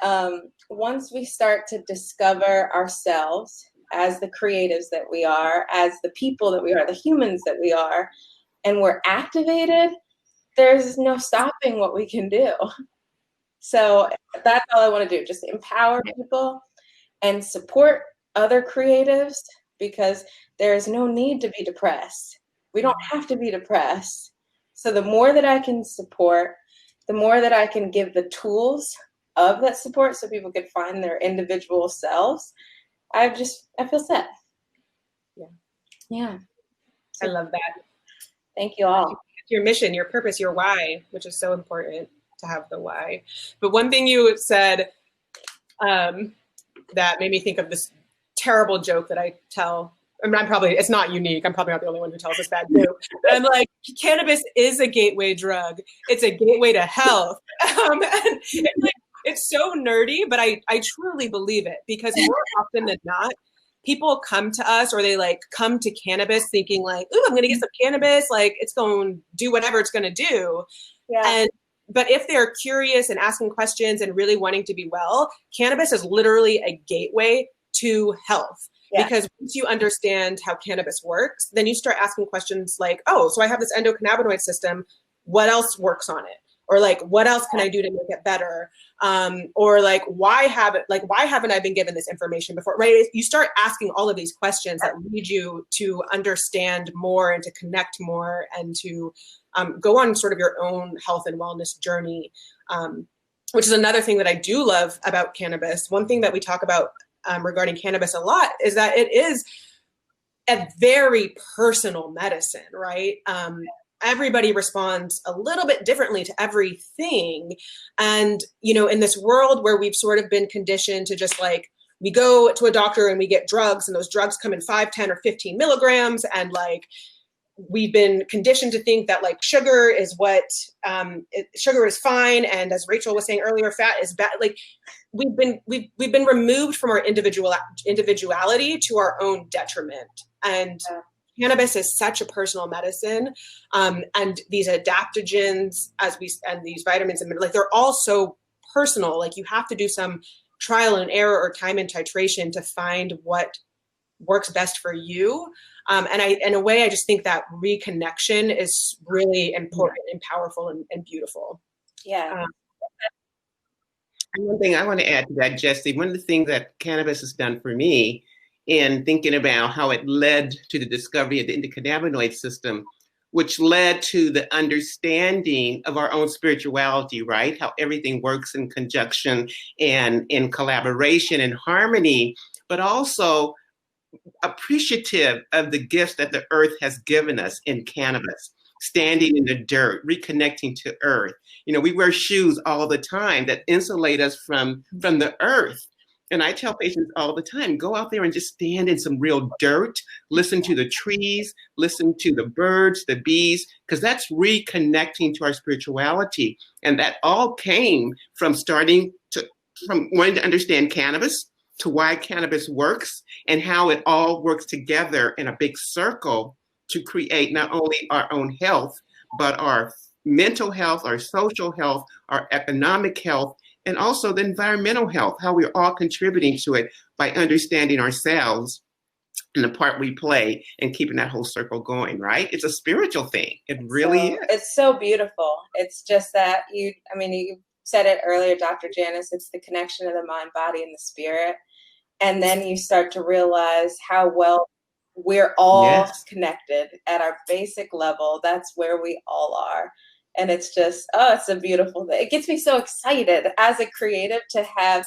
once we start to discover ourselves as the creatives that we are, as the people that we are, the humans that we are, and we're activated, there's no stopping what we can do. So that's all I want to do, just empower people and support other creatives, because there's no need to be depressed. We don't have to be depressed. So the more that I can support, the more that I can give the tools of that support so people can find their individual selves, I feel set. Yeah. I love that. Thank you all. Your mission, your purpose, your why, which is so important to have the why. But one thing you said that made me think of this terrible joke that I tell. I mean, it's not unique. I'm probably not the only one who tells this bad joke. But I'm like, cannabis is a gateway drug. It's a gateway to health. And it's so nerdy, but I truly believe it, because more often than not, people come to us, or they like come to cannabis thinking like, ooh, I'm going to get some cannabis. Like, it's going to do whatever it's going to do. Yeah. But if they're curious and asking questions and really wanting to be well, cannabis is literally a gateway to health. Yeah. Because once you understand how cannabis works, then you start asking questions like, oh, so I have this endocannabinoid system. What else works on it? Or like, what else can I do to make it better? Or like, why haven't I been given this information before? Right? You start asking all of these questions that lead you to understand more and to connect more and to go on sort of your own health and wellness journey, which is another thing that I do love about cannabis. One thing that we talk about regarding cannabis a lot is that it is a very personal medicine, right? Everybody responds a little bit differently to everything. And, in this world where we've sort of been conditioned to just like, we go to a doctor and we get drugs, and those drugs come in 5, 10, or 15 milligrams. And like, we've been conditioned to think that like sugar is sugar is fine. And as Rachel was saying earlier, fat is bad. Like, we've been removed from our individuality to our own detriment. And cannabis is such a personal medicine, and these adaptogens, and these vitamins and like, they're all so personal. Like, you have to do some trial and error or time and titration to find what works best for you. And in a way, I just think that reconnection is really important and powerful and beautiful. Yeah. And one thing I want to add to that, Jesse, one of the things that cannabis has done for me in thinking about how it led to the discovery of the endocannabinoid system, which led to the understanding of our own spirituality, right? How everything works in conjunction and in collaboration and harmony, but also appreciative of the gifts that the earth has given us in cannabis, standing in the dirt, reconnecting to earth. You know, we wear shoes all the time that insulate us from the earth. And I tell patients all the time, go out there and just stand in some real dirt, listen to the trees, listen to the birds, the bees, because that's reconnecting to our spirituality. And that all came from from wanting to understand cannabis, to why cannabis works and how it all works together in a big circle to create not only our own health, but our mental health, our social health, our economic health, and also the environmental health, how we're all contributing to it by understanding ourselves and the part we play and keeping that whole circle going, right? It's a spiritual thing. It really is. It's so beautiful. It's just that you said it earlier, Dr. Janice, it's the connection of the mind, body, and the spirit. And then you start to realize how well we're all connected at our basic level. That's where we all are. And it's just, it's a beautiful thing. It gets me so excited as a creative to have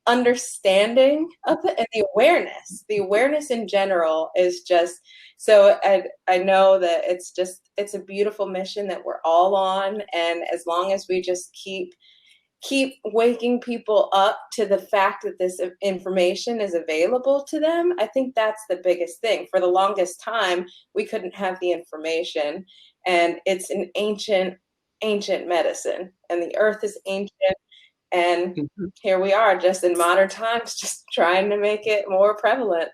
understanding of it and the awareness. The awareness in general is just, so I know that it's a beautiful mission that we're all on. And as long as we just keep waking people up to the fact that this information is available to them, I think that's the biggest thing. For the longest time, we couldn't have the information, and it's an ancient medicine, and the earth is ancient, and here we are just in modern times, just trying to make it more prevalent.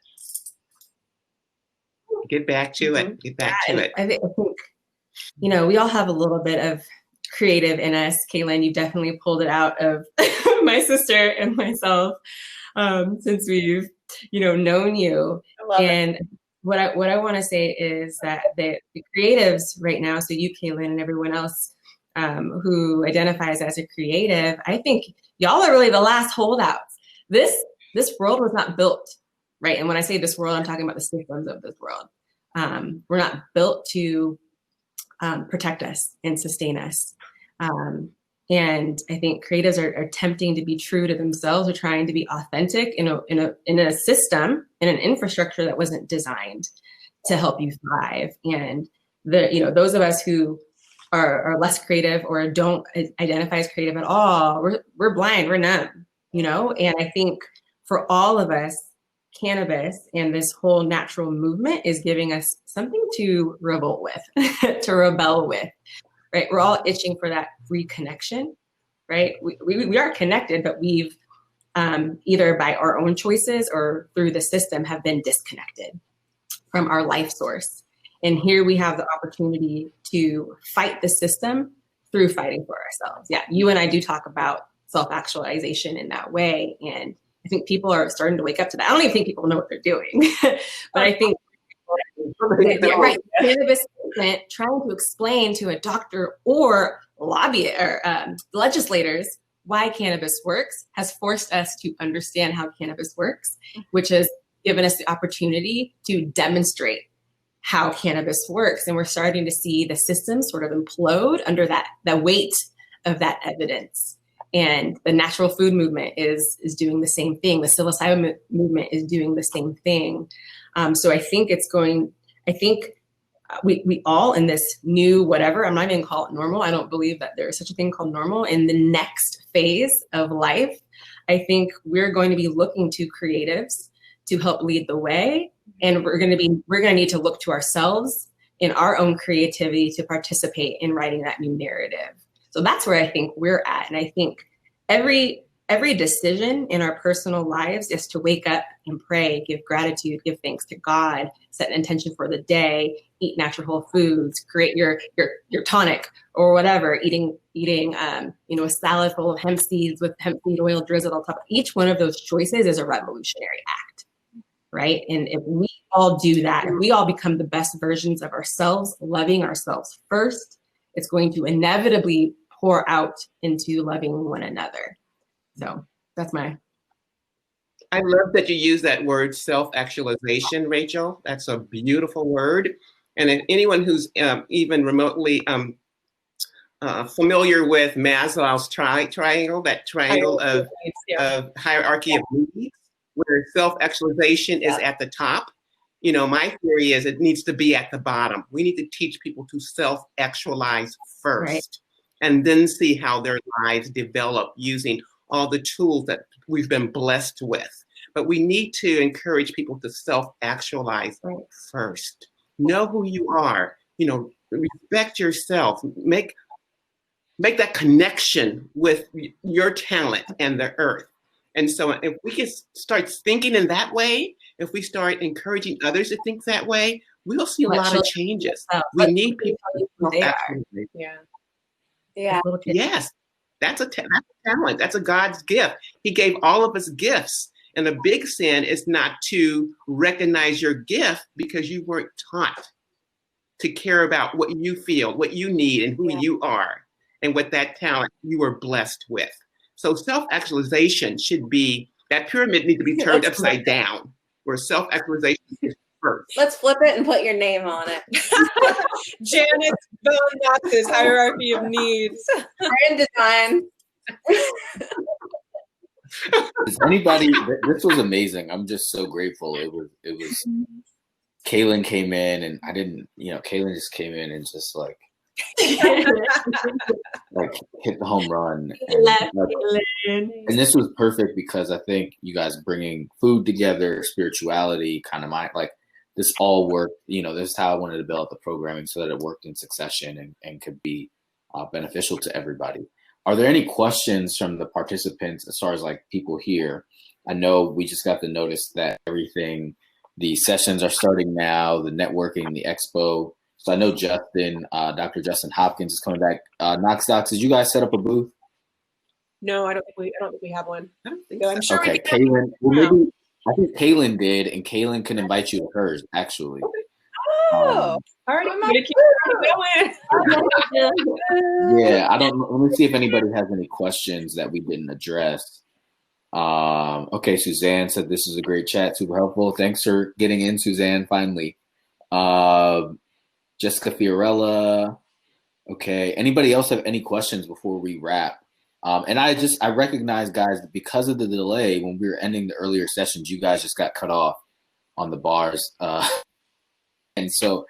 Get back to it. Get back to it. I think, we all have a little bit of creative in us. Calan, you definitely pulled it out of my sister and myself since we've, known you. I love and it. What I want to say is that the creatives right now, so you, Calan, and everyone else who identifies as a creative, I think y'all are really the last holdouts. This world was not built, right? And when I say this world, I'm talking about the systems of this world. We're not built to protect us and sustain us. And I think creatives are attempting to be true to themselves, or trying to be authentic in a system, in an infrastructure that wasn't designed to help you thrive. And those of us who are less creative or don't identify as creative at all, we're blind, we're numb, And I think for all of us, cannabis and this whole natural movement is giving us something to revolt with, to rebel with, right? We're all itching for that reconnection, right? We are connected, but we've either by our own choices or through the system have been disconnected from our life source. And here we have the opportunity to fight the system through fighting for ourselves. Yeah, you and I do talk about self-actualization in that way. And I think people are starting to wake up to that. I don't even think people know what they're doing, but I think right, cannabis isn't trying to explain to a doctor or legislators why cannabis works, has forced us to understand how cannabis works, which has given us the opportunity to demonstrate how cannabis works. And we're starting to see the system sort of implode under the weight of that evidence. And the natural food movement is doing the same thing. The psilocybin movement is doing the same thing. So I think we all in this new whatever, I'm not even call it normal. I don't believe that there is such a thing called normal. In the next phase of life, I think we're going to be looking to creatives to help lead the way. And we're going to need to look to ourselves in our own creativity to participate in writing that new narrative. So that's where I think we're at. And I think every decision in our personal lives is to wake up and pray, give gratitude, give thanks to God, set an intention for the day, eat natural whole foods, create your tonic or whatever, eating a salad full of hemp seeds with hemp seed oil drizzled on top. Each one of those choices is a revolutionary act. right? And if we all do that, if we all become the best versions of ourselves, loving ourselves first, it's going to inevitably pour out into loving one another. So that's my. I love that you use that word self-actualization, Rachel. That's a beautiful word. And if anyone who's even remotely familiar with Maslow's triangle, that triangle of hierarchy of needs, where self-actualization is at the top. You know, my theory is it needs to be at the bottom. We need to teach people to self-actualize first, and then see how their lives develop using all the tools that we've been blessed with. But we need to encourage people to self-actualize first. Know who you are, you know, respect yourself, make that connection with your talent and the earth. And so if we can start thinking in that way, if we start encouraging others to think that way, we'll see a lot of changes. We need people to self-actualize. Yeah. Yes, that's a talent. That's a God's gift. He gave all of us gifts. And the big sin is not to recognize your gift because you weren't taught to care about what you feel, what you need, and who you are, and what that talent you were blessed with. So self-actualization should be, that pyramid needs to be turned upside down, where self-actualization is first. Let's flip it and put your name on it. Janet's Knox's hierarchy of needs. In design. Is anybody? This was amazing. I'm just so grateful. It was. Calan came in, and I didn't. You know, Calan just came in and just like hit the home run. And this was perfect because I think you guys bringing food together, spirituality, kind of like this all worked. You know, this is how I wanted to build the programming so that it worked in succession and could be beneficial to everybody. Are there any questions from the participants as far as like people here? I know we just got the notice that the sessions are starting now, the networking, the expo. So I know Justin, Dr. Justin Hopkins is coming back. Knox Docs, did you guys set up a booth? No, I don't think we have one. I don't think So so. I'm sure Okay, we can. Calan. Well, maybe I think Calan did, and Calan can invite you to hers actually. Oh, All right, I'm gonna keep going. Yeah, I don't. Let me see if anybody has any questions that we didn't address. Okay, Suzanne said this is a great chat, super helpful. Thanks for getting in, Suzanne. Finally, Jessica Fiorella. Okay, anybody else have any questions before we wrap? And I recognize, guys, because of the delay when we were ending the earlier sessions, you guys just got cut off on the bars, and so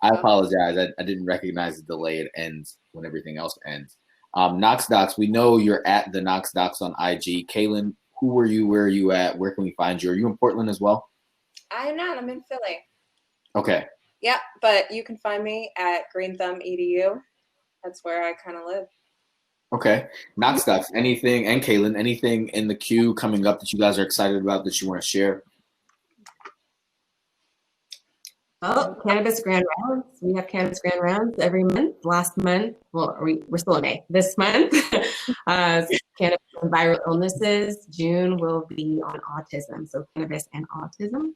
I apologize. I didn't recognize the delay. It ends when everything else ends. Knox Docs, we know you're at the Knox Docs on IG. Calan, who are you? Where are you at? Where can we find you? Are you in Portland as well? I am not. I'm in Philly. Okay. Yep, but you can find me at Green Thumb EDU. That's where I kind of live. Okay. Knox Docs, anything, and Calan, anything in the queue coming up that you guys are excited about that you want to share? Oh, Cannabis Grand Rounds. We have Cannabis Grand Rounds every month. Last month, well, we're still in May. This month, cannabis and viral illnesses. June will be on autism. So cannabis and autism.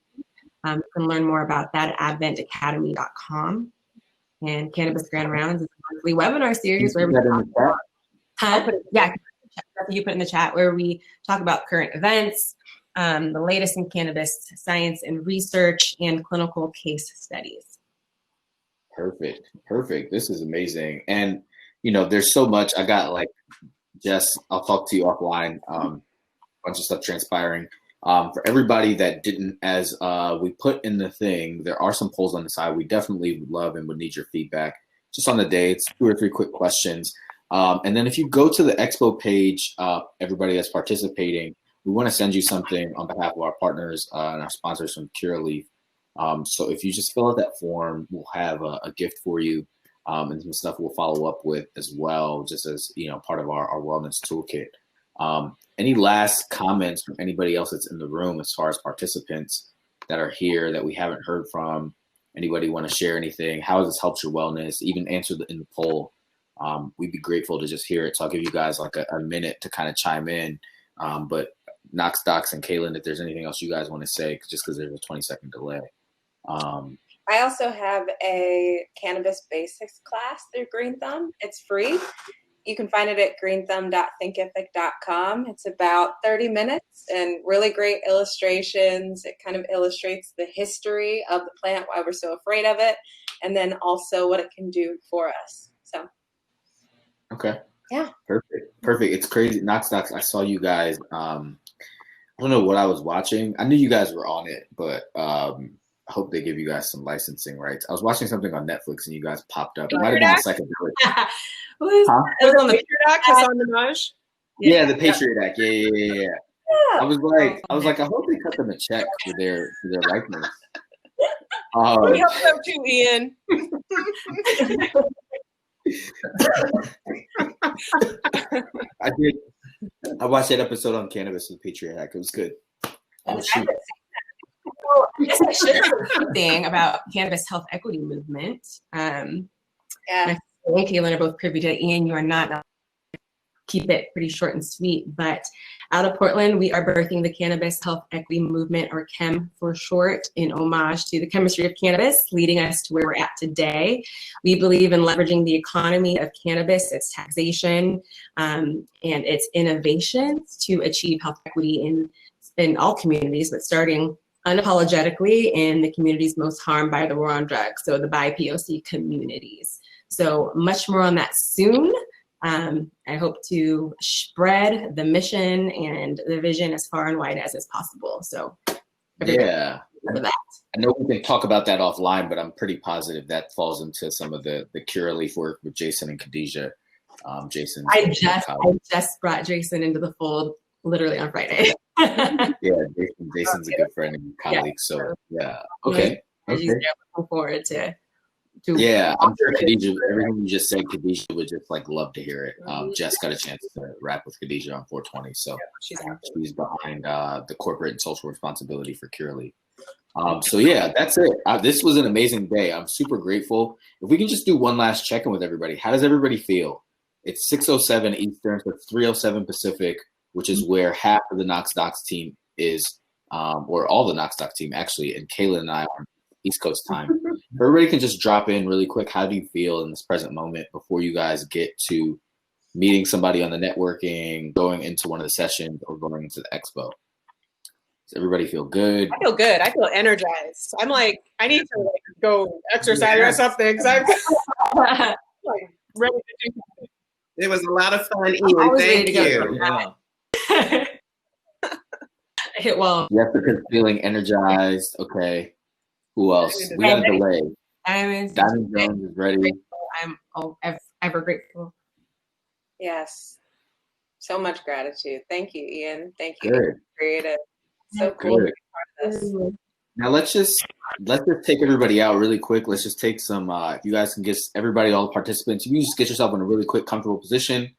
You can learn more about that at adventacademy.com. And Cannabis Grand Rounds is a monthly webinar series where we talk about, you put in the chat, where we talk about current events, the latest in cannabis science and research, and clinical case studies. Perfect. This is amazing. And, you know, there's so much. I got Jess, I'll talk to you offline. Bunch of stuff transpiring. For everybody that didn't, as we put in the thing, there are some polls on the side. We definitely would love and would need your feedback just on the day. It's 2 or 3 quick questions. And then if you go to the expo page, everybody that's participating, we want to send you something on behalf of our partners and our sponsors from Curaleaf. So if you just fill out that form, we'll have a gift for you and some stuff we'll follow up with as well, just as, you know, part of our wellness toolkit. Any last comments from anybody else that's in the room as far as participants that are here that we haven't heard from? Anybody want to share anything? How has this helped your wellness? Even answer in the poll. We'd be grateful to just hear it. So I'll give you guys like a minute to kind of chime in. But Knox, Docs, and Calan, if there's anything else you guys want to say, just because there's a 20-second delay. I also have a cannabis basics class through Green Thumb. It's free. You can find it at greenthumb.thinkific.com. It's about 30 minutes and really great illustrations. It kind of illustrates the history of the plant, why we're so afraid of it, and then also what it can do for us. So, okay. Yeah. Perfect. It's crazy. Knox, I saw you guys. I don't know what I was watching. I knew you guys were on it, but I hope they give you guys some licensing rights. I was watching something on Netflix and you guys popped up. It might have been the second. Huh? Was it on the Patriot Act, Hassan Minaj? Yeah, the Patriot Act. Yeah. I was like, I hope they cut them a check for their likeness. We hope so too, Ian. I did. I watched that episode on cannabis with Patriot Act. It was good. Oh, shoot. Well, I guess I should say something about cannabis health equity movement. Yeah. Me and Calan are both privy to it. Ian, you are not. Keep it pretty short and sweet. But out of Portland, we are birthing the Cannabis Health Equity Movement, or CHEM for short, in homage to the chemistry of cannabis, leading us to where we're at today. We believe in leveraging the economy of cannabis, its taxation, and its innovations to achieve health equity in all communities, but starting unapologetically in the communities most harmed by the war on drugs, so the BIPOC communities. So much more on that soon. I hope to spread the mission and the vision as far and wide as is possible. So yeah, I know we can talk about that offline, but I'm pretty positive that falls into some of the Curaleaf work with Jason and Khadijah. Jason, I just brought Jason into the fold literally on Friday. Yeah, Jason's a good friend and colleague. So yeah, okay. Looking forward to. Yeah, I'm sure Khadijah, everything you just said, Khadijah would just love to hear it. Jess got a chance to rap with Khadijah on 420, so she's behind the corporate and social responsibility for Curaleaf. So yeah, that's it. This was an amazing day. I'm super grateful. If we can just do one last check-in with everybody, how does everybody feel? It's 6:07 Eastern, so it's 3:07 Pacific, which is where half of the Knox Docs team is, or all the Knox Docs team actually, and Calan and I are East Coast time. Everybody can just drop in really quick. How do you feel in this present moment before you guys get to meeting somebody on the networking, going into one of the sessions, or going into the expo? Does everybody feel good? I feel good. I feel energized. I'm like, I need to go exercise or something because I'm ready to do something. It was a lot of fun, Ian. Thank you. Yeah. Hit well. Jessica's feeling energized. Okay. Who else? We got a delay. Diamond Jones is ready. I'm ever grateful. Yes. So much gratitude. Thank you, Ian. Thank you. Good. Creative. So cool to Good. be part of this. Now let's just take everybody out really quick. Let's just take some. If you guys can get everybody, all the participants, you can just get yourself in a really quick, comfortable position.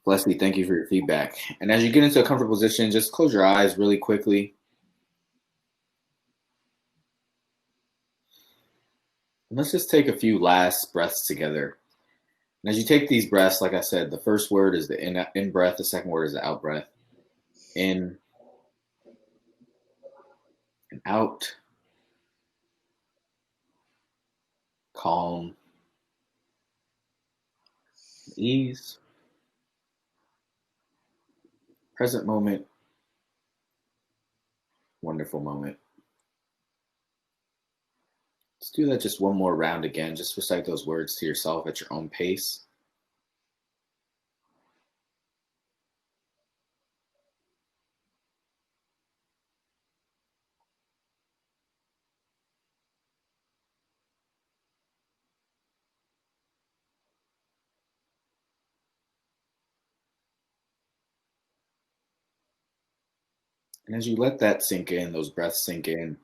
Leslie, thank you for your feedback. And as you get into a comfortable position, just close your eyes really quickly. And let's just take a few last breaths together. And as you take these breaths, like I said, the first word is the in breath. The second word is the out breath. In and out. Calm. Ease. Present moment. Wonderful moment. Let's do that just one more round again. Just recite those words to yourself at your own pace. And as you let that sink in, those breaths sink in,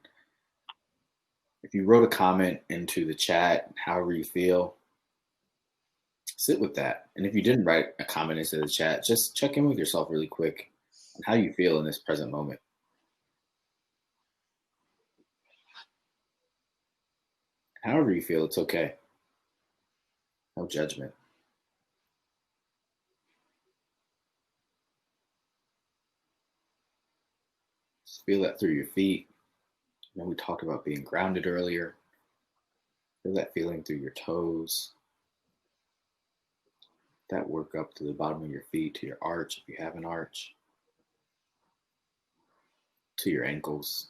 if you wrote a comment into the chat, however you feel, sit with that. And if you didn't write a comment into the chat, just check in with yourself really quick on how you feel in this present moment. However you feel, it's okay. No judgment. Feel that through your feet. We talked about being grounded earlier. Feel that feeling through your toes. That work up to the bottom of your feet, to your arch, if you have an arch, to your ankles,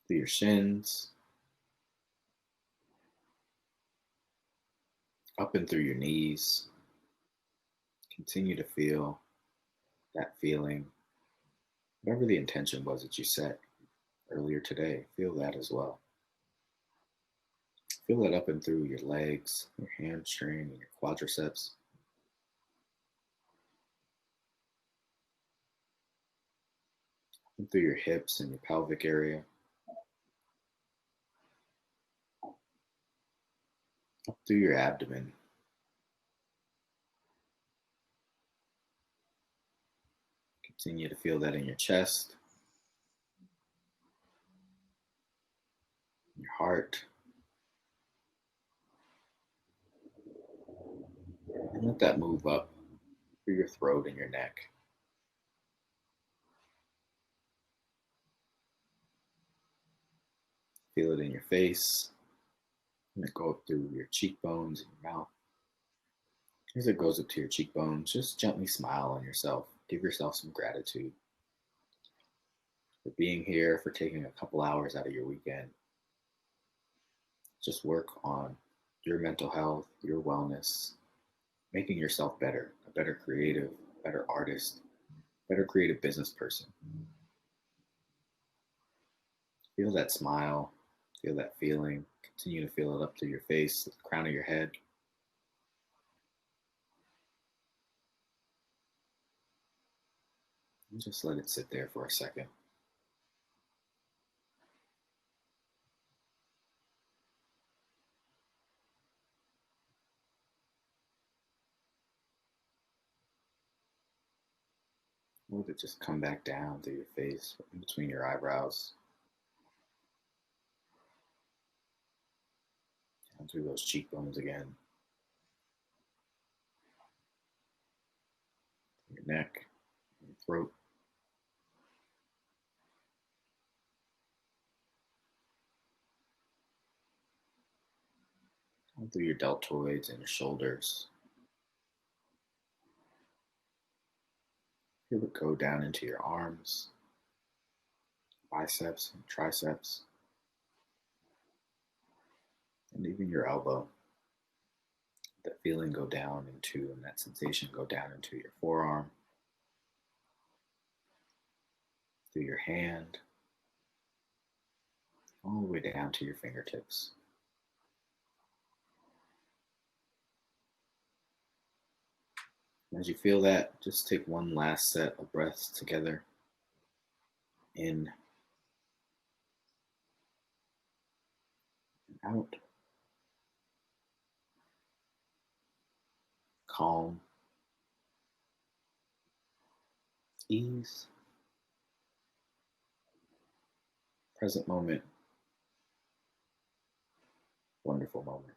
to your shins, up and through your knees. Continue to feel that feeling. Whatever the intention was that you set earlier today, feel that as well. Feel that up and through your legs, your hamstring, and your quadriceps. Up and through your hips and your pelvic area. Up through your abdomen. Continue to feel that in your chest, your heart. And let that move up through your throat and your neck. Feel it in your face. And it go up through your cheekbones and your mouth. As it goes up to your cheekbones, just gently smile on yourself. Give yourself some gratitude for being here, for taking a couple hours out of your weekend. Just work on your mental health, your wellness, making yourself better, a better creative, better artist, better creative business person. Feel that smile, feel that feeling. Continue to feel it up through your face, the crown of your head. And just let it sit there for a second. Let it just come back down through your face, in between your eyebrows, down through those cheekbones again, your neck, your throat. Down through your deltoids and your shoulders. Feel it go down into your arms, biceps and triceps, and even your elbow. That feeling go down into, and that sensation go down into your forearm, through your hand, all the way down to your fingertips. As you feel that, just take one last set of breaths together. In and out. Calm. Ease. Present moment. Wonderful moment.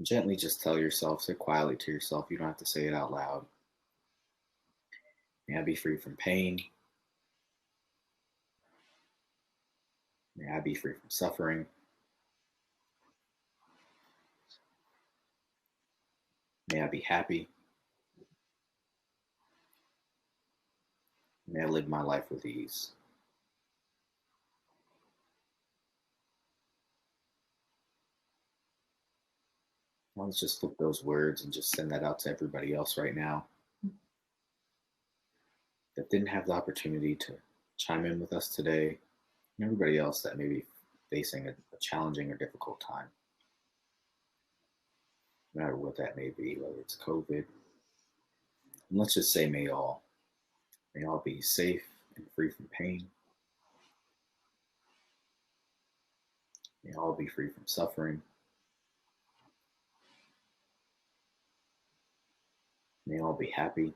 Gently just tell yourself, say quietly to yourself, you don't have to say it out loud. May I be free from pain. May I be free from suffering. May I be happy. May I live my life with ease. Let's just flip those words and just send that out to everybody else right now that didn't have the opportunity to chime in with us today, and everybody else that may be facing a challenging or difficult time, no matter what that may be, whether it's COVID. And let's just say may all be safe and free from pain. May all be free from suffering. May all be happy.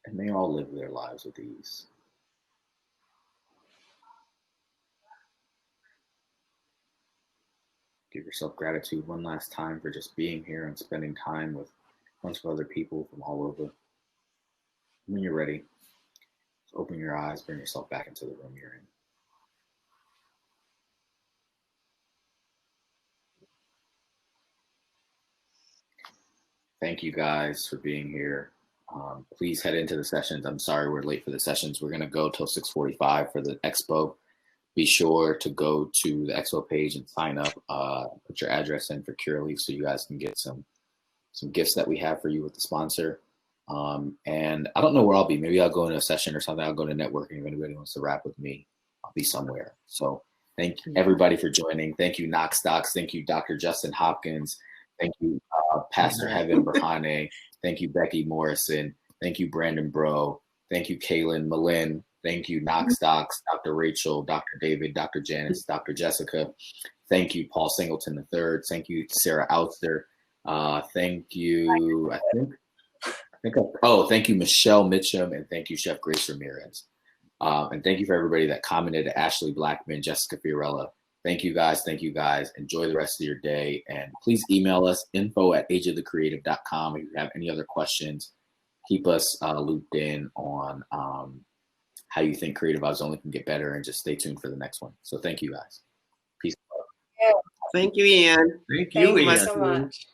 And may all live their lives with ease. Give yourself gratitude one last time for just being here and spending time with a bunch of other people from all over. When you're ready, open your eyes, bring yourself back into the room you're in. Thank you guys for being here. Please head into the sessions. I'm sorry we're late for the sessions. We're going to go till 6:45 for the expo. Be sure to go to the expo page and sign up. Put your address in for Curaleaf so you guys can get some gifts that we have for you with the sponsor. And I don't know where I'll be. Maybe I'll go in a session or something. I'll go to networking if anybody wants to rap with me. I'll be somewhere. So thank everybody for joining. Thank you, Knox. Thank you, Dr. Justin Hopkins. Thank you, Pastor Heaven Berhane. Thank you, Becky Morrison. Thank you, Brandon Bro. Thank you, Calan Malin. Thank you, Knox, Dr. Rachel, Dr. David, Dr. Janice, Dr. Jessica. Thank you, Paul Singleton III. Thank you, Sarah Outster. Thank you, thank you, Michelle Mitchum, and thank you, Chef Grace Ramirez. And thank you for everybody that commented, Ashley Blackman, Jessica Fiorella. Thank you guys. Thank you guys. Enjoy the rest of your day. And please email us, info@ageofthecreative.com. If you have any other questions, keep us looped in on how you think Creative Vibes Only can get better, and just stay tuned for the next one. So thank you guys. Peace. Thank you, Ian. Thank you, Thank Ian. you so much.